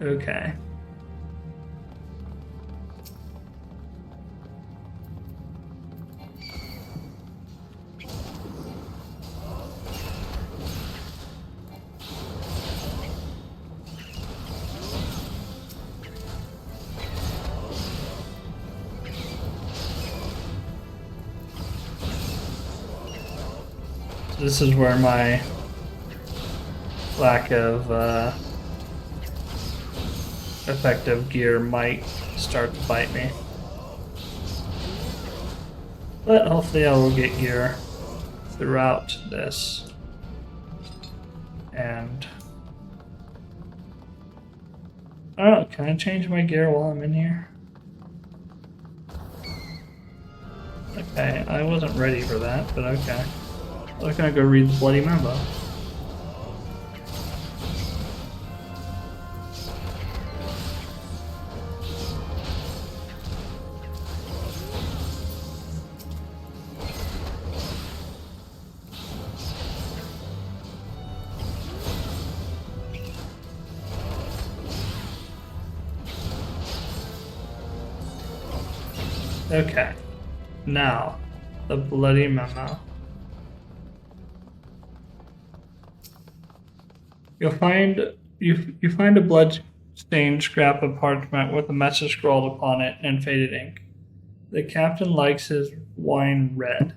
Okay. This is where my lack of effective gear might start to bite me. But hopefully I will get gear throughout this. And I don't know, can I change my gear while I'm in here? Okay, I wasn't ready for that, but okay. I'm gonna go read the bloody memo. Okay, now the bloody memo. You find a blood-stained scrap of parchment with a message scrawled upon it in faded ink. The captain likes his wine red.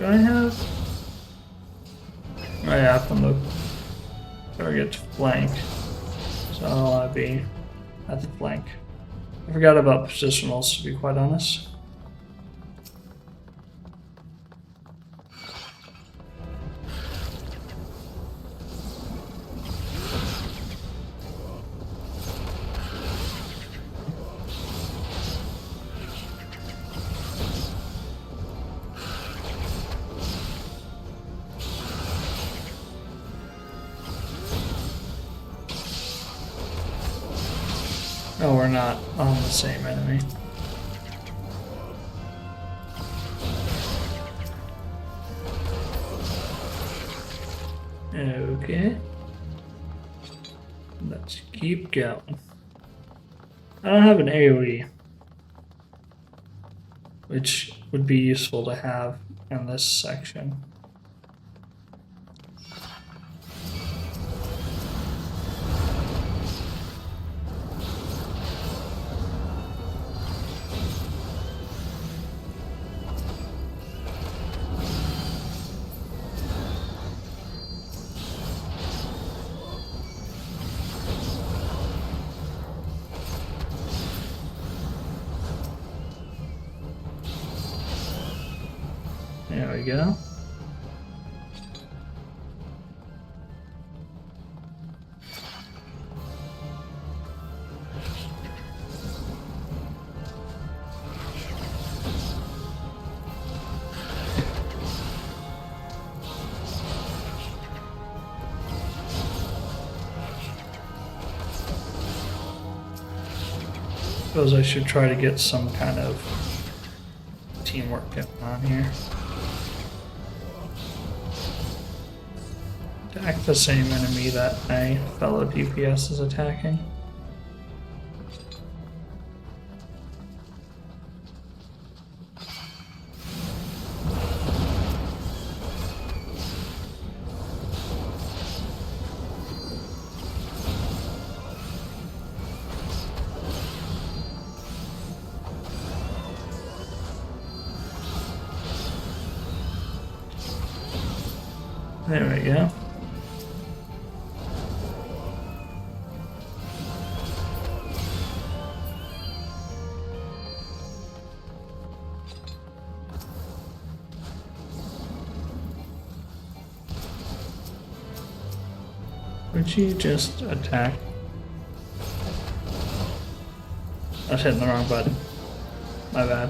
Do I have? Oh yeah, from the target flank. So I'll be at the flank. I forgot about positionals, to be quite honest. Oh, we're not on the same enemy. Okay. Let's keep going. I don't have an AoE, which would be useful to have in this section. There we go. Suppose I should try to get some kind of teamwork going on here. Attack the same enemy that my fellow DPS is attacking. There we go. Would you just attack? I was hitting the wrong button. My bad.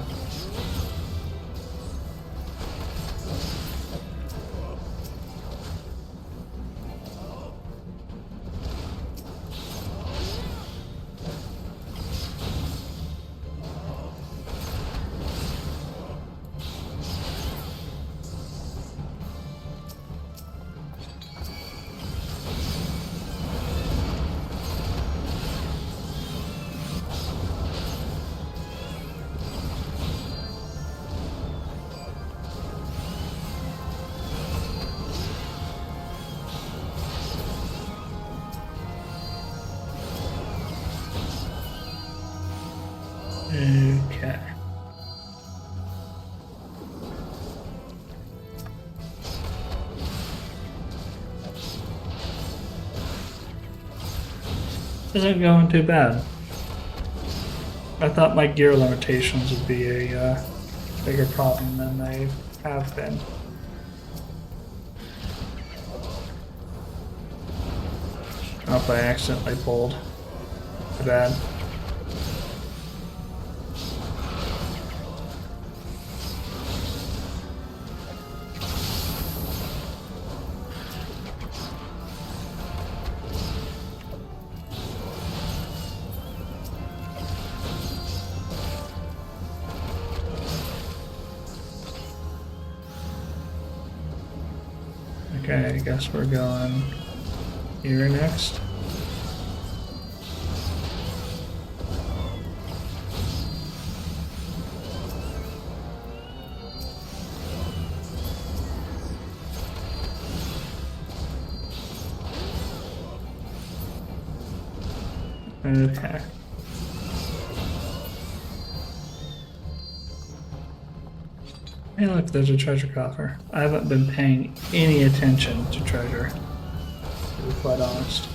Okay. Isn't going too bad. I thought my gear limitations would be a bigger problem than they have been. Oh, if I accidentally pulled. Too bad. Okay, I guess we're going here next. Okay. Hey, look, there's a treasure coffer. I haven't been paying any attention to treasure, to be quite honest.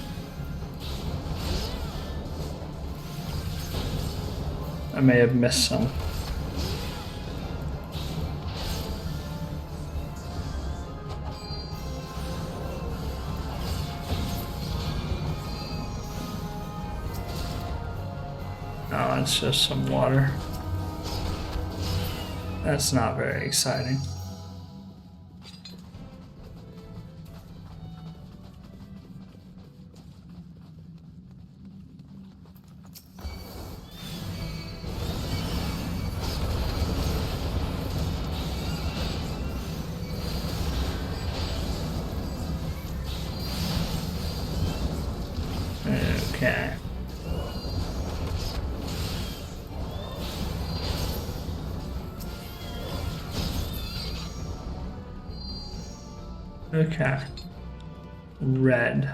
I may have missed some. Oh, it's just some water. That's not very exciting. Okay. Okay. Red.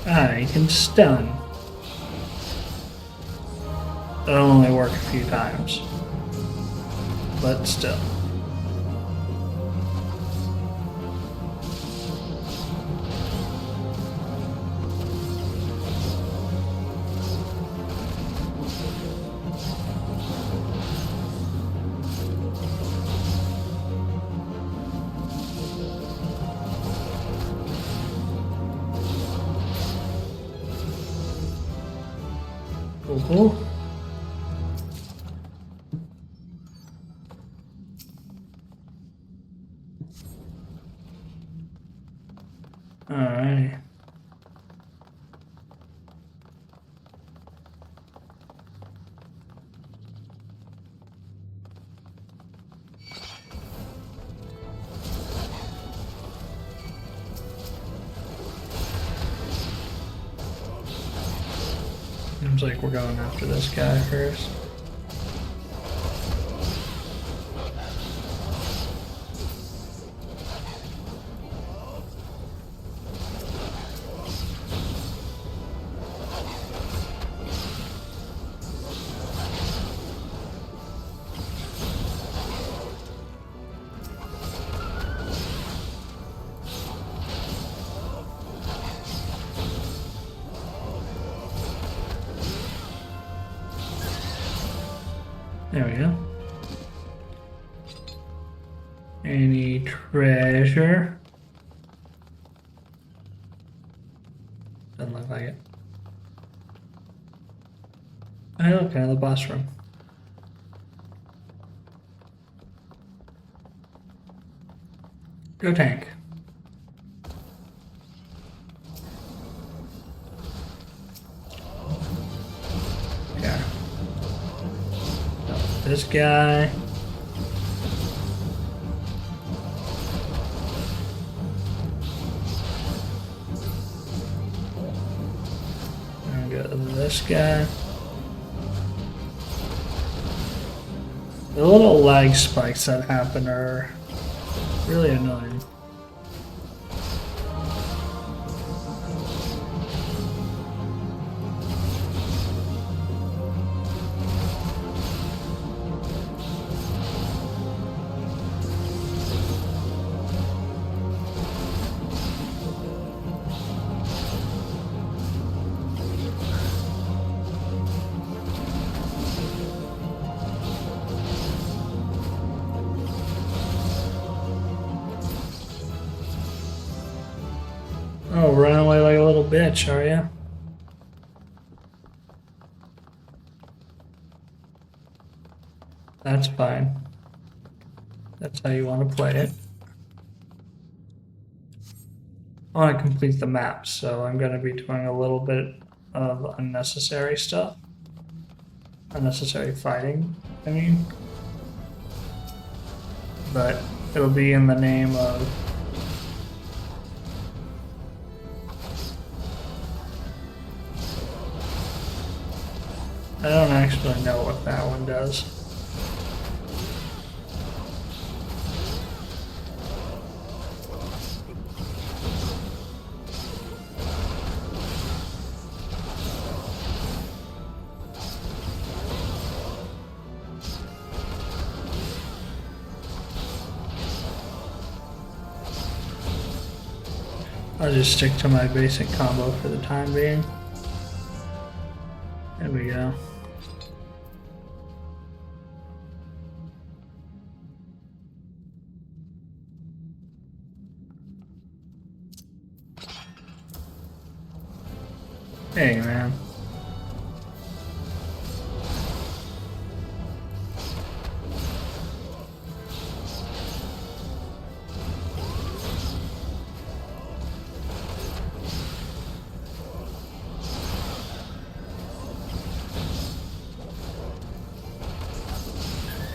I can stun. It'll only work a few times, but still. Cool. Alrighty. Seems like we're going after this guy first. There we go. Any treasure? Doesn't look like it. Hey, look, another boss room. Go tank. Yeah. This guy. And go to this guy. The little lag spikes that happen are really annoying. Oh, running away like a little bitch, are you? That's fine. That's how you want to play it. I want to complete the map, so I'm going to be doing a little bit of unnecessary stuff. Unnecessary fighting, I mean. But it'll be in the name of I don't actually know what that one does. I'll just stick to my basic combo for the time being. There we go. Hey, man.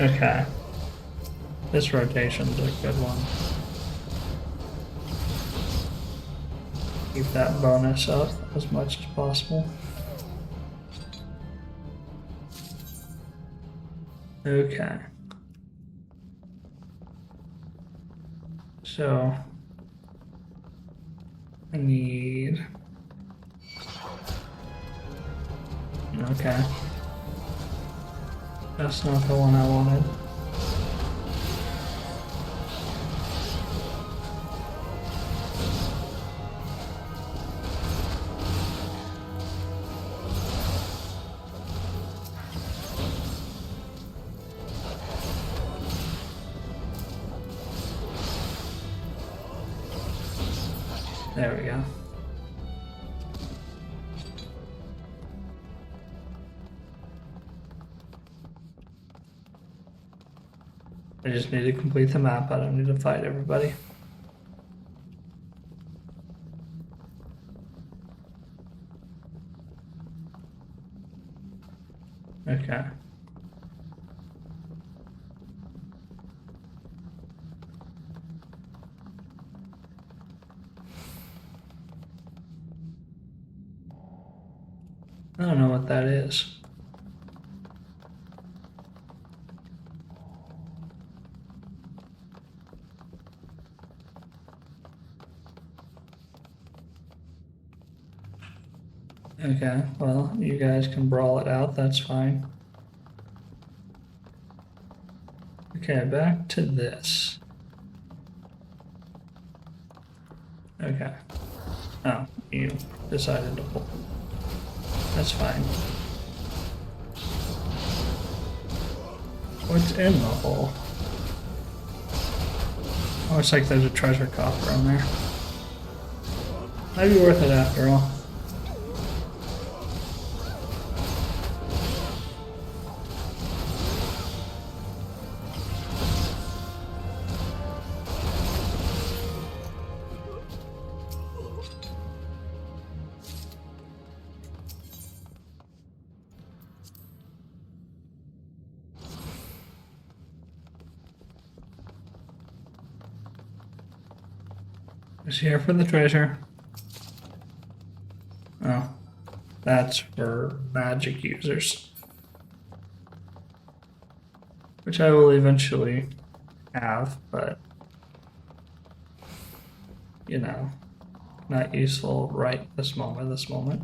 Okay. This rotation's a good one. Keep that bonus up as much as possible. Okay. So I need... Okay. That's not the one I wanted. There we go. I just need to complete the map. I don't need to fight everybody. Okay. I don't know what that is. Okay, well, you guys can brawl it out, that's fine. Okay, back to this. Okay. Oh, you decided to pull. That's fine. What's in the hole? Oh, it's like there's a treasure coffer in there. Might be worth it after all. Is here for the treasure. Oh, that's for magic users. Which I will eventually have, but you know, not useful right this moment.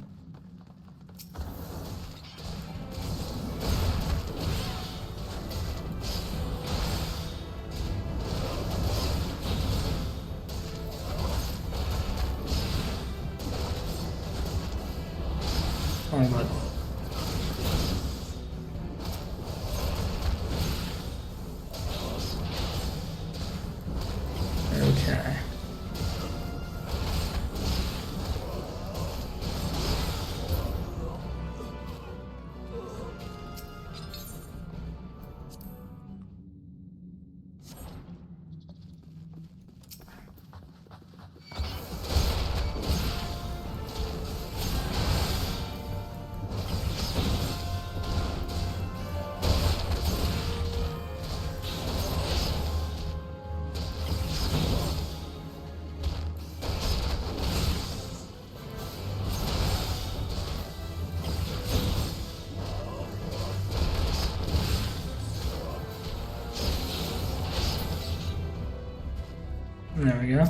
But okay. There we go.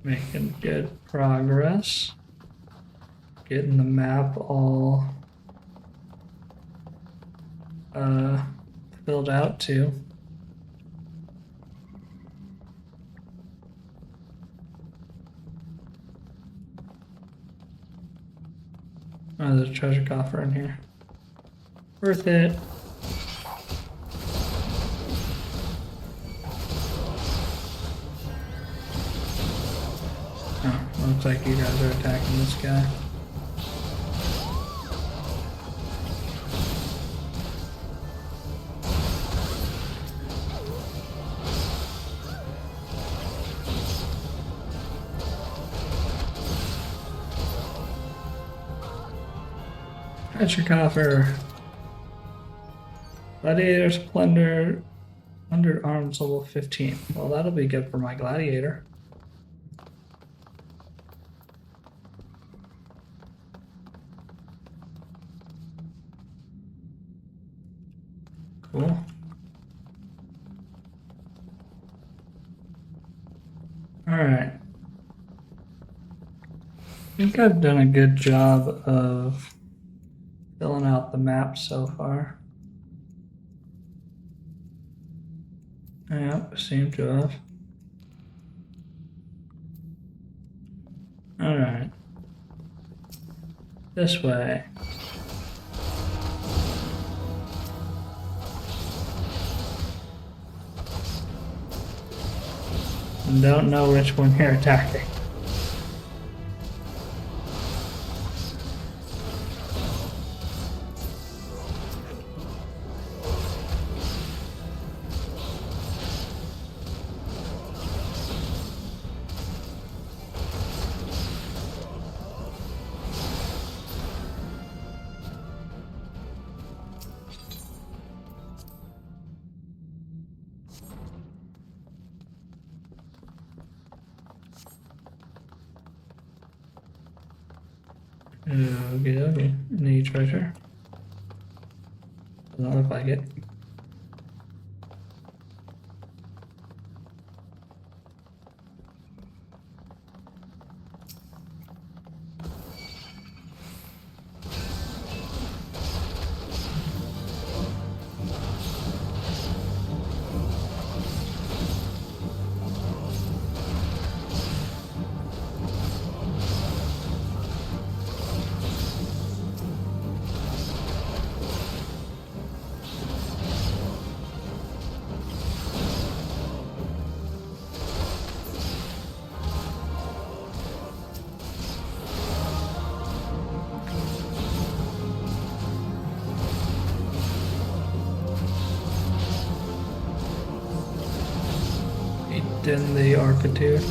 Making good progress. Getting the map all filled out too. Oh, there's a treasure coffer in here. Worth it. Oh, looks like you guys are attacking this guy. Treasure coffer. Gladiator's plunder. Plundered arms level 15. Well, that'll be good for my gladiator. Cool. Alright. I think I've done a good job of filling out the map so far. Yep, seem to have. Alright. This way. And don't know which one you're attacking. Okay. Any treasure? Doesn't look like it. In the architect.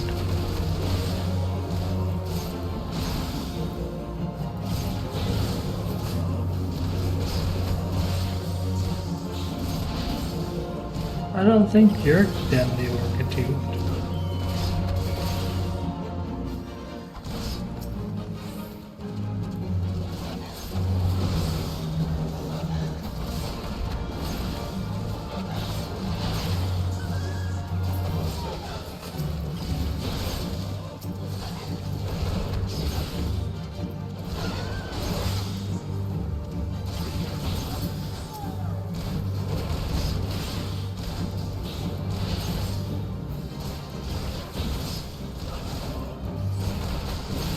I don't think you're in the architect.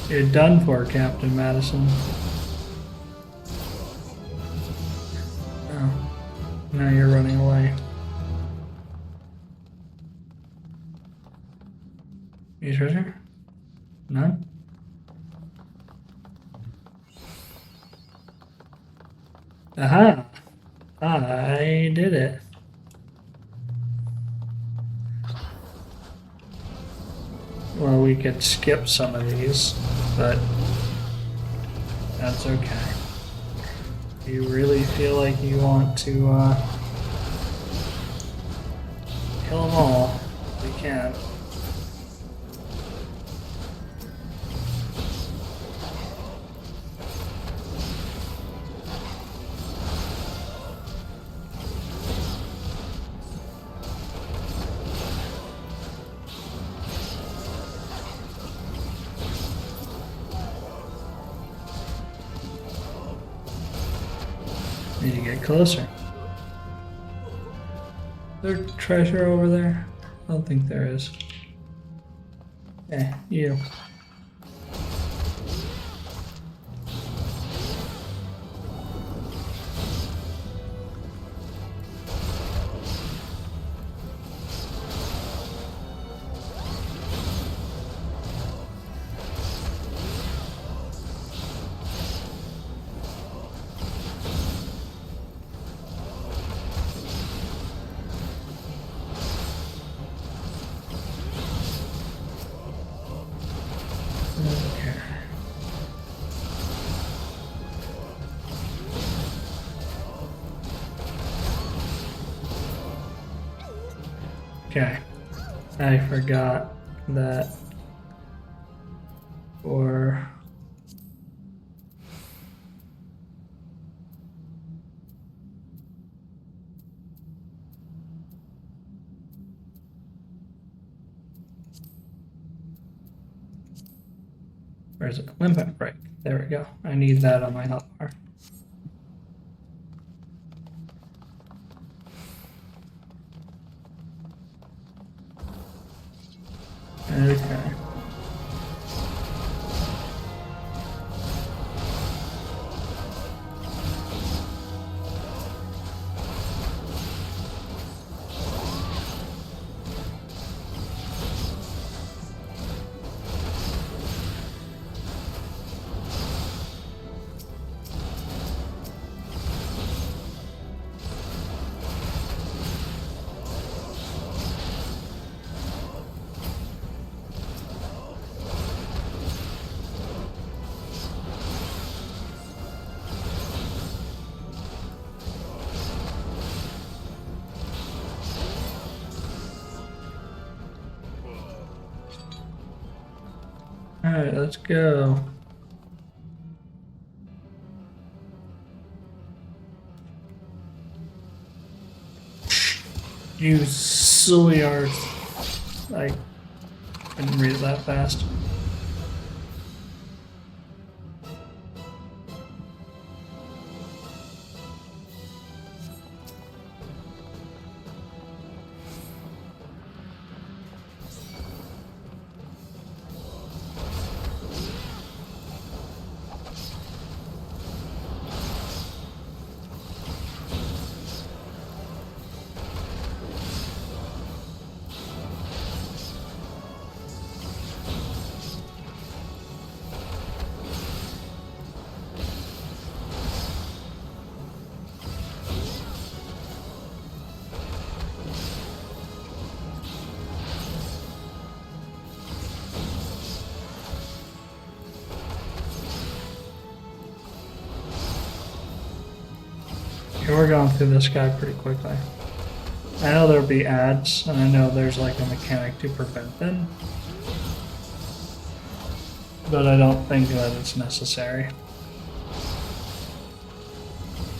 You're done for, Captain Madison. Oh, now you're running away. Any treasure? None? Aha! I did it. Well, we could skip some of these, but that's okay. If you really feel like you want to kill them all, we can. Need to get closer. Is there treasure over there? I don't think there is. You. Okay, I forgot that for where's it? Limit break. There we go. I need that on my health bar. Okay. Alright, let's go. You silly earth. I couldn't read it that fast. We're going through this guy pretty quickly. I know there'll be ads, and I know there's like a mechanic to prevent them, but I don't think that it's necessary. I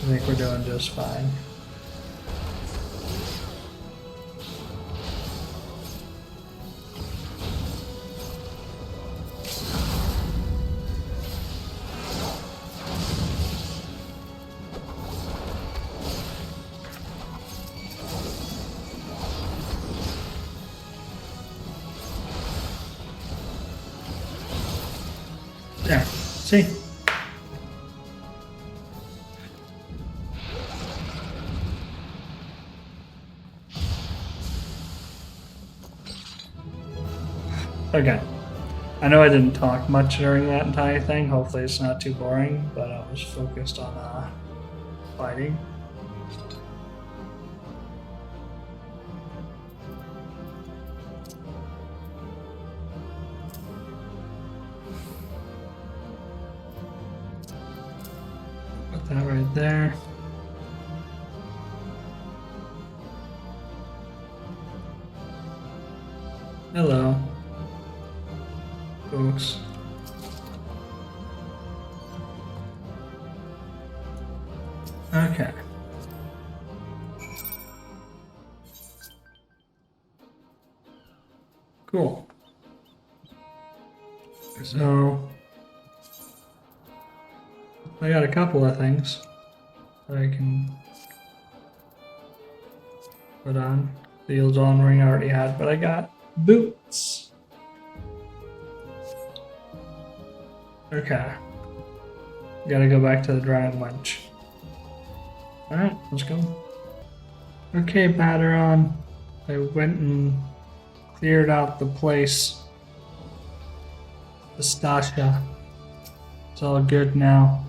think we're doing just fine. There, see? Okay. I know I didn't talk much during that entire thing. Hopefully it's not too boring, but I was focused on fighting. Put that right there. Hello, folks. Okay. Cool. So I got a couple of things. that I can put on. The Eldon ring I already had, but I got boots. Okay. Gotta go back to the Dragon Wench. Alright, let's go. Okay, Baderon. I went and cleared out the place. Sastasha. It's all good now.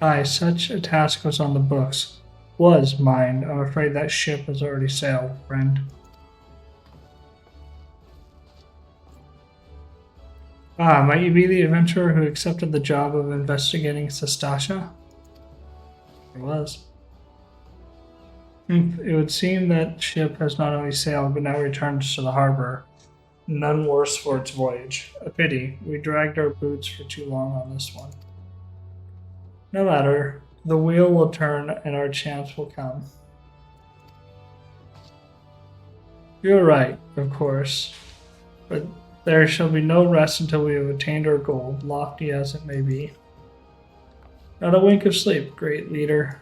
Aye, such a task was on the books. Was mine. I'm afraid that ship has already sailed, friend. Ah, might you be the adventurer who accepted the job of investigating Sastasha? It was. It would seem that ship has not only sailed, but now returns to the harbor. None worse for its voyage. A pity. We dragged our boots for too long on this one. No matter. The wheel will turn and our chance will come. You're right, of course. But there shall be no rest until we have attained our goal, lofty as it may be. Not a wink of sleep, great leader.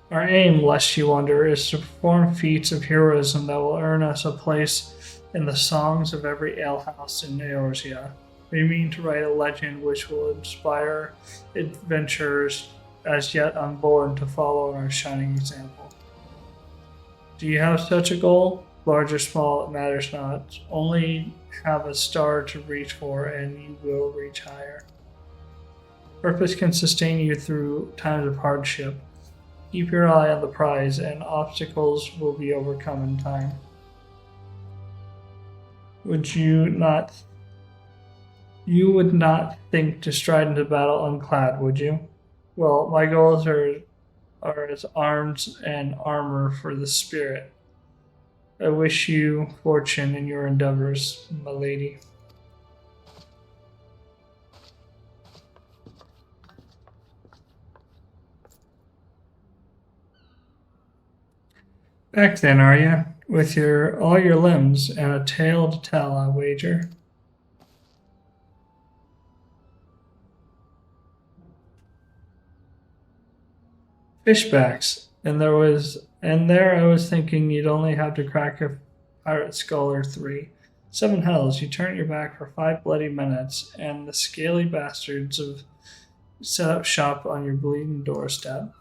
Our aim, lest you wonder, is to perform feats of heroism that will earn us a place in the songs of every alehouse in Eorzea. We mean to write a legend which will inspire adventurers as yet unborn to follow our shining example. Do you have such a goal? Large or small, it matters not. Only have a star to reach for, and you will reach higher. Purpose can sustain you through times of hardship. Keep your eye on the prize, and obstacles will be overcome in time. You would not think to stride into battle unclad, would you? Well, my goals are as arms and armor for the spirit. I wish you fortune in your endeavors, my lady. Back then, are you? With all your limbs and a tale to tell, I wager. Fishbacks, and there I was thinking you'd only have to crack a pirate skull or 3. 7 hells, you turn your back for 5 bloody minutes, and the scaly bastards have set up shop on your bleeding doorstep.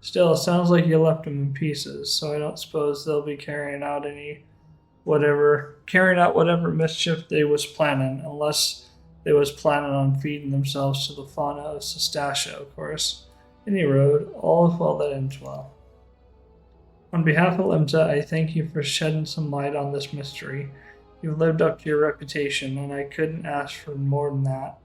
Still, it sounds like you left them in pieces, so I don't suppose they'll be carrying out whatever mischief they was planning, unless they was planning on feeding themselves to the fauna of Sastasha, of course. Any road, all is well that ends well. On behalf of Limsa, I thank you for shedding some light on this mystery. You've lived up to your reputation, and I couldn't ask for more than that.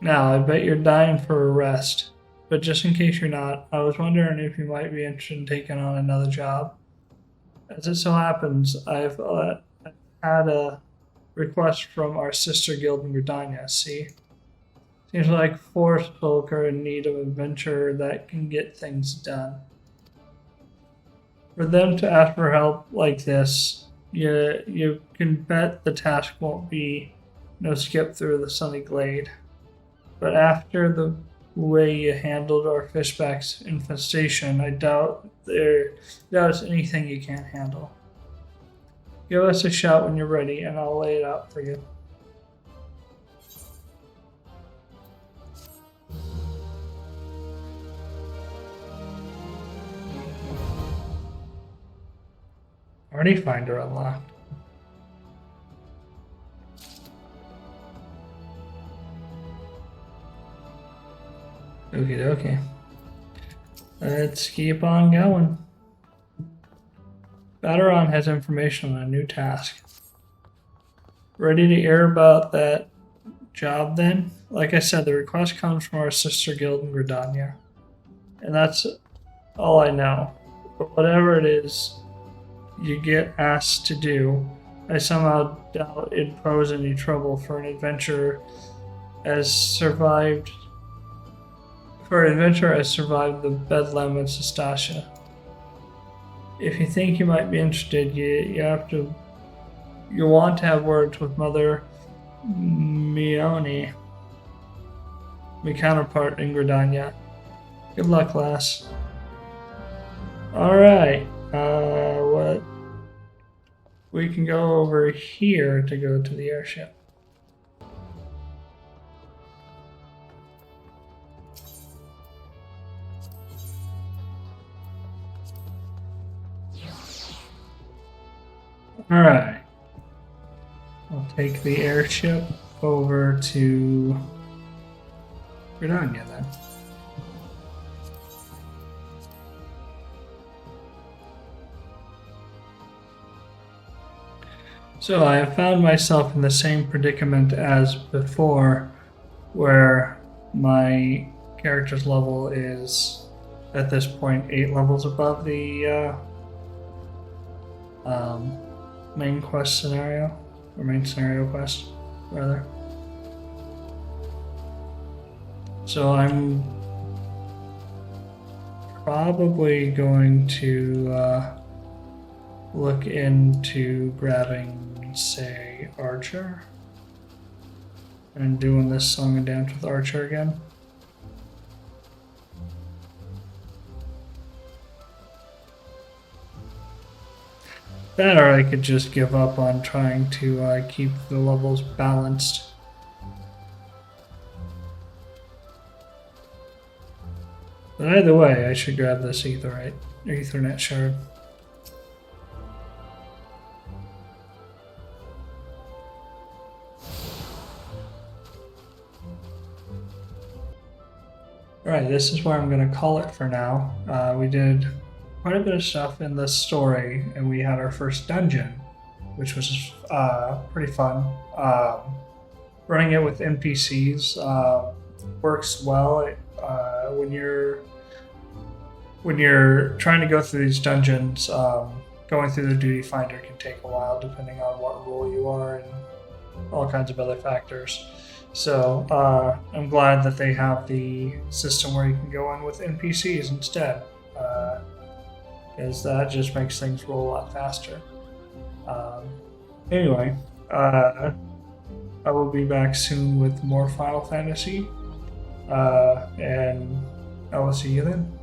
Now, I bet you're dying for a rest, but just in case you're not, I was wondering if you might be interested in taking on another job. As it so happens, I've had a request from our sister guild in Gridania, see? Seems like forest folk are in need of an adventurer that can get things done. For them to ask for help like this, you can bet the task won't be no skip through the sunny glade. But after the way you handled our fishback's infestation, I doubt there's anything you can't handle. Give us a shout when you're ready, and I'll lay it out for you. Already finder unlocked. Okie dokie. Let's keep on going. Baderon has information on a new task. Ready to hear about that job then? Like I said, the request comes from our sister guild in Gridania. And that's all I know. But whatever it is you get asked to do, I somehow doubt it'd pose any trouble for an adventurer as survived the bedlam in Sastasha. if you think you might be interested, you want to have words with Mother Mione, my counterpart in Gridania. Good luck, lass. Alright, what? We can go over here to go to the airship. Alright. I'll take the airship over to Gridania then. So I have found myself in the same predicament as before, where my character's level is at this point 8 levels above the main quest scenario, or main scenario quest, rather. So I'm probably going to look into grabbing, say, Archer, and doing this song and dance with Archer again. That, or I could just give up on trying to keep the levels balanced. But either way, I should grab this Ethernet shard. Alright, this is where I'm going to call it for now. We did quite a bit of stuff in this story, and we had our first dungeon, which was pretty fun. Running it with NPCs works well. When you're trying to go through these dungeons, going through the duty finder can take a while depending on what role you are and all kinds of other factors. So I'm glad that they have the system where you can go in with NPCs instead, because that just makes things roll a lot faster. Anyway, I will be back soon with more Final Fantasy, and I will see you then.